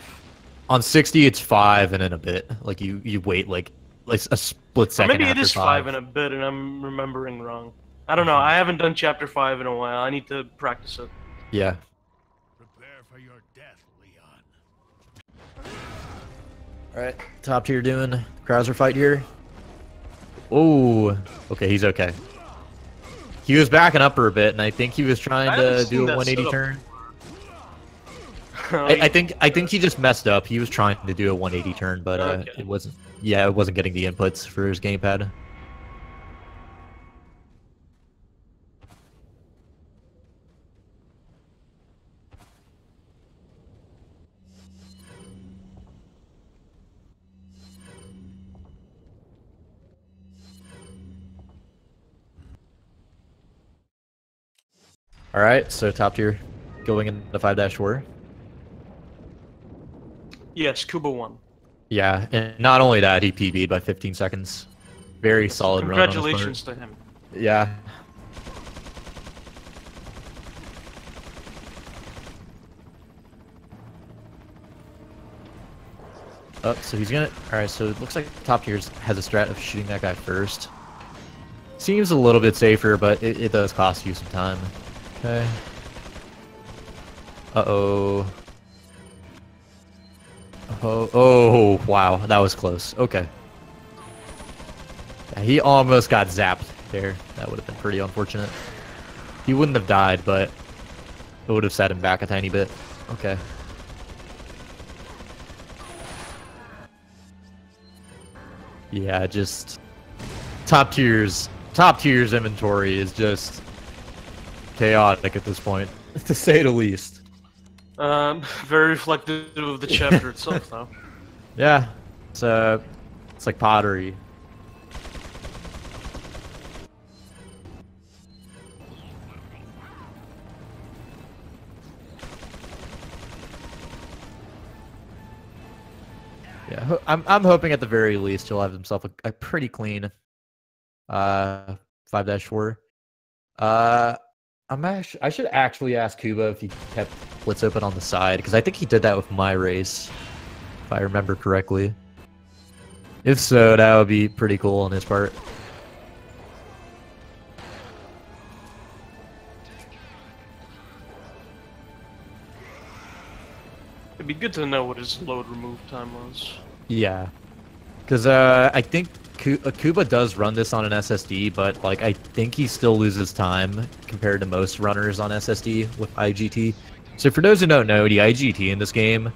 On 60, it's 5 and then a bit. Like you wait like a split second. Or maybe it is 5 and a bit, and I'm remembering wrong. I don't know. I haven't done chapter 5 in a while. I need to practice it. Yeah. Prepare for your death, Leon. All right, top tier doing Krauser fight here. Oh, okay, he's okay. He was backing up for a bit, and I think he was trying to do a 180 turn. I think he just messed up. He was trying to do a 180 turn, but it wasn't. Yeah, it wasn't getting the inputs for his gamepad. All right, so top tier going into 5-4. Yes, Kuba won. Yeah, and not only that, he PB'd by 15 seconds. Very solid run on his part. Congratulations to him. Yeah. Oh, so he's gonna. Alright, so it looks like top tier has a strat of shooting that guy first. Seems a little bit safer, but it does cost you some time. Okay. Uh-oh. Oh, wow. That was close. Okay. Yeah, he almost got zapped there. That would have been pretty unfortunate. He wouldn't have died, but it would have set him back a tiny bit. Okay. Yeah, just top tier's inventory is just chaotic at this point, to say the least. Very reflective of the chapter itself, though. Yeah, it's like pottery. Yeah, I'm hoping at the very least he'll have himself a pretty clean 5-4. I should actually ask Kuba if he kept Blitz open on the side, because I think he did that with my race, if I remember correctly. If so, that would be pretty cool on his part. It'd be good to know what his load remove time was. Yeah, because I think Kuba does run this on an SSD, but like I think he still loses time compared to most runners on SSD with IGT. So for those who don't know, the IGT in this game,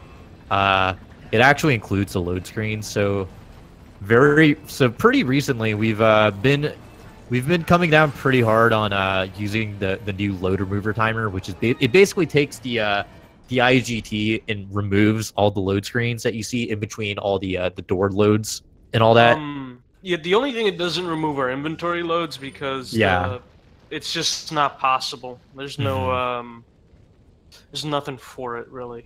it actually includes a load screen. So pretty recently we've been coming down pretty hard on using the new load remover timer, which is it basically takes the IGT and removes all the load screens that you see in between all the door loads and all that. Yeah, the only thing it doesn't remove are inventory loads because it's just not possible. There's no there's nothing for it really.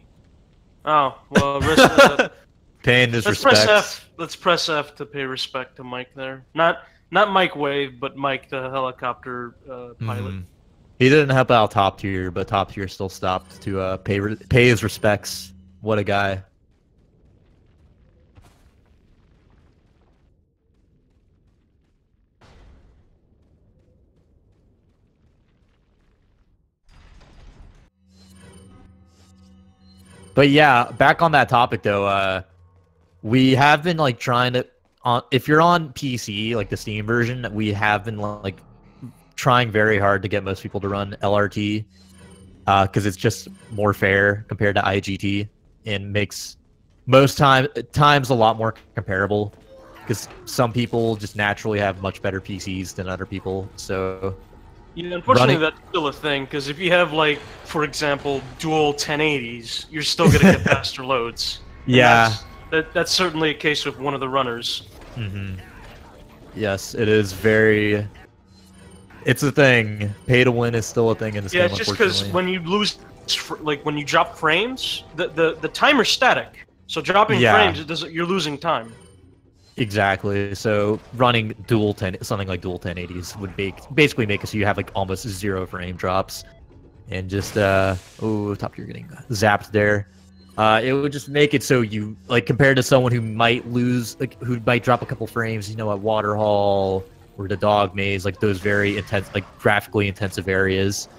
Oh well, paying his let's respects. press F. Let's press F to pay respect to Mike there. Not Mike Wave, but Mike the helicopter pilot. He didn't help out top tier, but top tier still stopped to pay his respects. What a guy. But yeah, back on that topic though, we have been like trying to if you're on PC, like the Steam version, we have been like trying very hard to get most people to run LRT because it's just more fair compared to IGT and makes most times a lot more comparable because some people just naturally have much better PCs than other people. So yeah, unfortunately that's still a thing because if you have like, for example, dual 1080s, you're still gonna get faster loads. Yeah, that's certainly a case with one of the runners. Yes, it is very. It's a thing. Pay to win is still a thing in this game. Yeah, it's just because when you lose, like when you drop frames, the timer's static. So dropping frames, you're losing time. Exactly. So running something like dual 1080s would basically make it so you have like almost 0 frame drops, and just top tier getting zapped there. It would just make it so you like compared to someone who might lose, like who might drop a couple frames, you know, at Waterhall or the dog maze, like those very intense, like graphically intensive areas,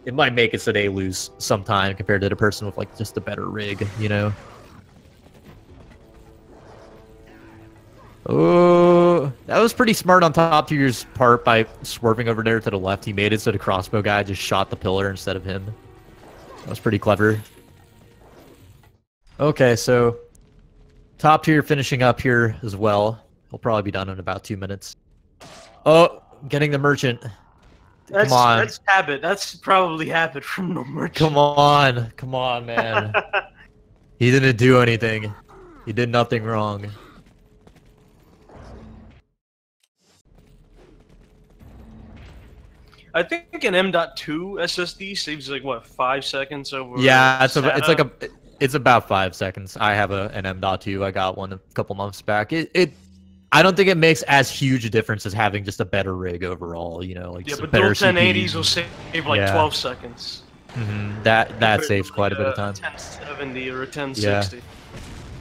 it might make it so they lose some time compared to the person with like just a better rig, you know? Oh, that was pretty smart on top tier's part by swerving over there to the left. He made it so the crossbow guy just shot the pillar instead of him. That was pretty clever. Okay, so top tier finishing up here as well. He'll probably be done in about 2 minutes. Oh, getting the merchant. Come on. That's habit. That's probably habit from no merchant. Come on, man. He didn't do anything. He did nothing wrong. I think an M.2 SSD saves like what 5 seconds over. Yeah, SATA? it's about 5 seconds. I have an M.2. I got one a couple months back. I don't think it makes as huge a difference as having just a better rig overall. You know, like Yeah, just a but dual better 1080s CPU. will save like Yeah. 12 seconds. That saves quite a bit of time. 1070 or a 1060.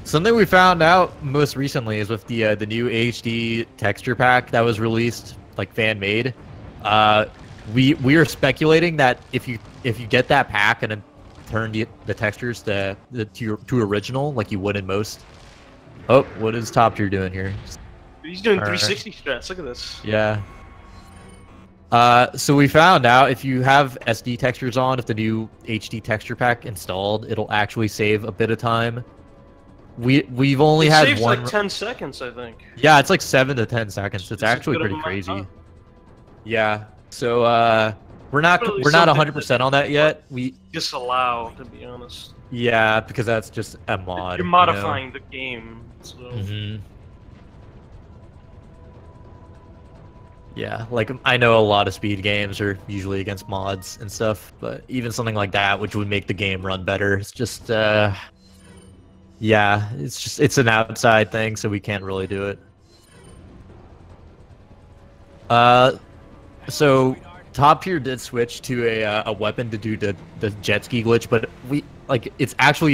Something we found out most recently is with the new HD texture pack that was released, like fan made. We are speculating that if you get that pack and then turn the textures to original like you would in most. Oh, what is Top Tier doing here? He's doing Alright. 360 strats. Look at this. Yeah. So we found out if you have SD textures on, if the new HD texture pack installed, it'll actually save a bit of time. We've only It had saves one. like 10 seconds, I think. Yeah, it's like 7 to 10 seconds. It's It's a actually good pretty amount, crazy. huh? Yeah. So we're not Really 100% on that yet. Disallow, to be honest. Yeah, because that's just a mod. You're modifying the game. So. Yeah, like I know a lot of speed games are usually against mods and stuff, but even something like that, which would make the game run better, it's just yeah, it's an outside thing, so we can't really do it. So Top Tier did switch to a weapon to do the jet ski glitch, but it's actually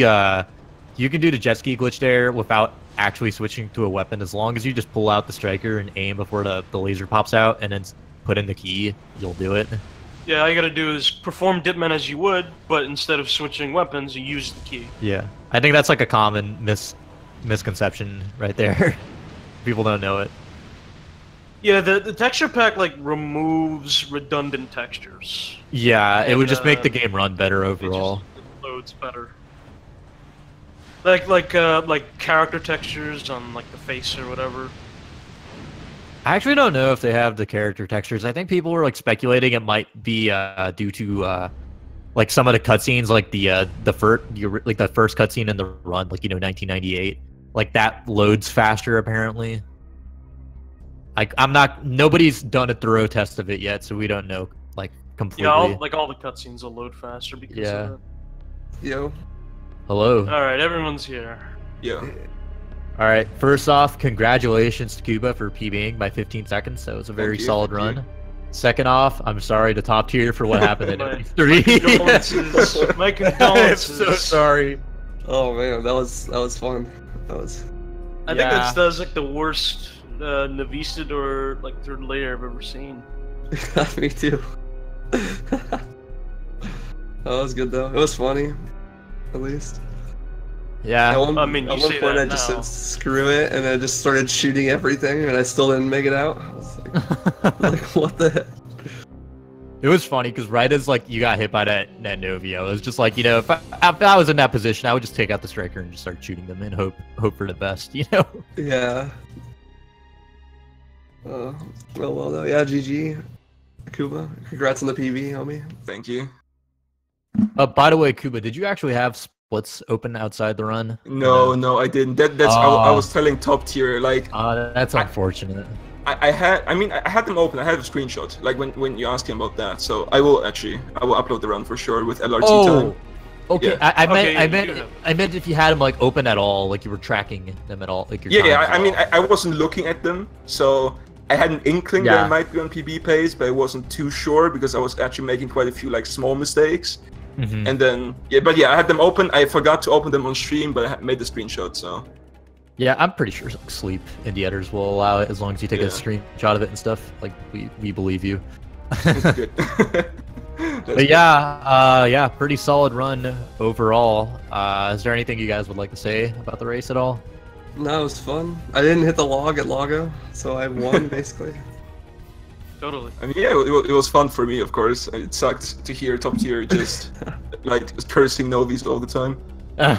you can do the jet ski glitch there without actually switching to a weapon as long as you just pull out the striker and aim before the laser pops out and then put in the key, you'll do it. Yeah, all you gotta do is perform Dipman as you would, but instead of switching weapons, you use the key. Yeah, I think that's like a common misconception right there. People don't know it. Yeah, the texture pack like removes redundant textures. Yeah, it would just make the And, game run better overall. It loads better. Like character textures on like the face or whatever. I actually don't know if they have the character textures. I think people were like speculating it might be due to like some of the cutscenes, like the first cutscene in the run, like 1998, like that loads faster apparently. Nobody's done a thorough test of it yet, so we don't know like completely. Yeah, all the cutscenes will load faster because Yeah. of that. Yo. Hello. Alright, everyone's here. Yeah. All right. First off, congratulations to Kuba for PBing by 15 seconds. That was a very Thank you, solid thank you. run. Second off, I'm sorry to Top Tier for what happened in My E3. condolences. My I'm condolences. so sorry. Oh man, that was fun. That was. I think that's like the worst Navisted or like third layer I've ever seen. Me too. That was good though. It was funny, at least. Yeah. At one, I mean, you at one say point that I just now. said screw it, and I just started shooting everything, and I still didn't make it out. I was like, what the heck? It was funny because right as like you got hit by that Novia, it was just like, if I was in that position, I would just take out the striker and just start shooting them and hope for the best, Yeah. Well though. Yeah, GG. Kuba, congrats on the PB, homie. Thank you. By the way, Kuba, did you actually have splits open outside the run? No, I didn't. I was telling Top Tier, like That's unfortunate. I had them open. I had a screenshot, like when you asked him about that. So I will upload the run for sure with LRT time. Okay. Yeah. I meant if you had them like open at all, like you were tracking them at all, like your Yeah, times I at mean, all. I wasn't looking at them, so I had an inkling that Yeah. I might be on PB pace, but I wasn't too sure because I was actually making quite a few like small mistakes. Mhm. And then I had them open. I forgot to open them on stream, but I made the screenshot. So Yeah, I'm pretty sure Sleep in the editors will allow it as long as you take a Yeah. screenshot of it and stuff. Like we believe you. it's good. But yeah, pretty solid run overall. Is there anything you guys would like to say about the race at all? No, it was fun. I didn't hit the log at Lago, so I won basically. Totally. I mean, yeah, it was fun for me, of course. It sucked to hear Top Tier just like cursing Novies all the time. No,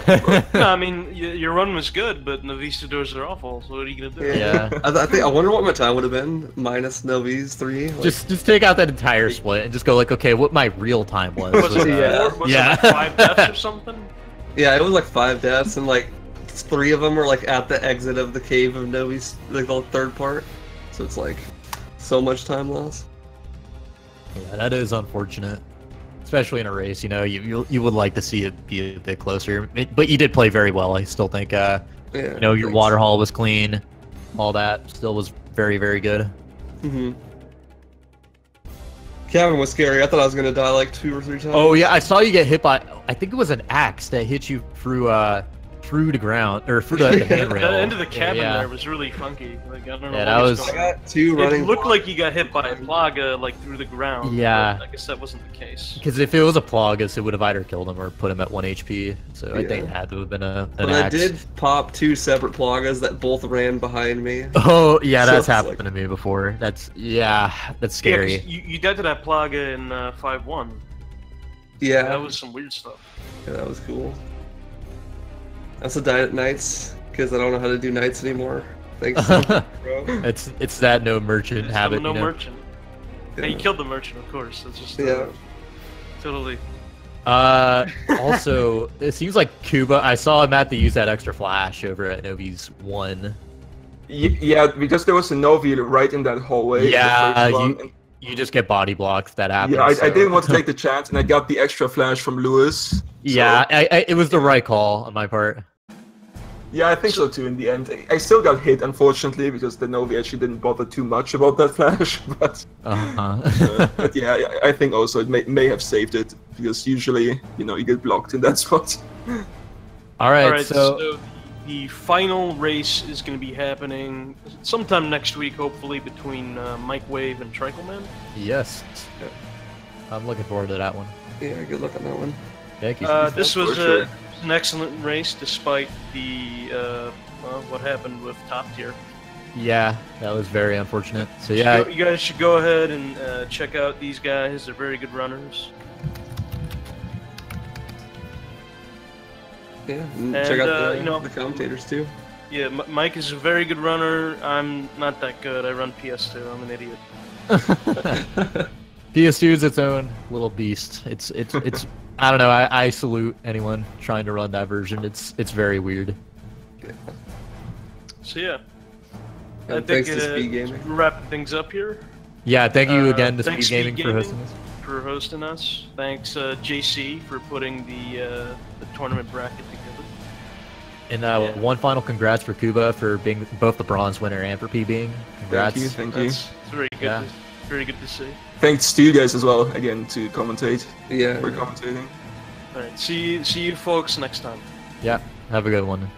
I mean, your run was good, but Novistadors are awful, so what are you gonna do? Yeah. I wonder what my time would have been minus Novi's 3. Like, Just take out that entire split and just go like, okay, what my real time was. Was it, Yeah. was Yeah. it like 5 deaths or something? yeah, it was like 5 deaths, and like 3 of them were like at the exit of the cave of Novi's, like the third part. So it's like so much time loss. Yeah, that is unfortunate, especially in a race. You know, you would like to see it be a bit closer, but you did play very well. I still think, Yeah, you know, your thanks. water haul was clean, all that still was very, very good. Cabin was scary. I thought I was gonna die like 2 or 3 times. Oh yeah, I saw you get hit by. I think it was an axe that hit you through the ground or through the handrail. The end of the cabin yeah. there was really funky. Like I don't know. Yeah, that what was- going I on. got 2 running. It looked like you got hit by a plaga like through the ground. Yeah. but I guess that wasn't the case. Because if it was a Plagas, it would have either killed him or put him at 1 HP. So I think it Yeah. had to have been an But I axe. did pop 2 separate plagas that both ran behind me. Oh yeah, So that's it's happened like- to me before. That's that's Yeah, scary. 'cause you died to that plaga in 5-1. Yeah, That was some weird stuff. yeah, that was cool. I also died at nights because I don't know how to do nights anymore. Thanks, bro. It's that no merchant Just habit. no you know? merchant. Yeah, you killed the merchant, of course. That's just Yeah. totally. Also, it seems like Kuba. I saw Matthew use that extra flash over at Novi's 1. Yeah, because there was a Novi right in that hallway. Yeah, the first one, and- You just get body blocked. That happens. yeah, I so- didn't want to take the chance, and I got the extra flash from Lewis. Yeah, it was the right call on my part. Yeah, I think so too. In the end, I still got hit, unfortunately, because the Novi actually didn't bother too much about that flash. But yeah, I think also it may have saved it because usually, you know, you get blocked in that spot. All right, All right, so so the final race is going to be happening sometime next week, hopefully, between Mike Wave and Trickleman. yes, I'm looking forward to that one. Yeah, good luck on that one. Thank you. This was For sure. an excellent race, despite the what happened with Top Tier. Yeah, that was very unfortunate. So yeah, You guys should go ahead and check out these guys. They're very good runners. Yeah, and check out the, you know- the commentators too. Yeah, Mike is a very good runner. I'm not that good. I run PS2. I'm an idiot. PS2 is its own little beast. It's I don't know. I salute anyone trying to run that version. It's very weird. So yeah, Yeah, thanks to Speed Gaming. we're wrapping things up here. Yeah, thank you again to thanks, Speed Gaming for hosting this. for hosting us. Thanks, JC, for putting the tournament bracket together. And one final congrats for Kuba for being both the bronze winner and for PBing. Congrats. Thank you. That's very good. Yeah. Very good to see. Thanks to you guys as well again to commentate. Yeah. For commentating. All right, see you folks next time. Yeah, have a good one.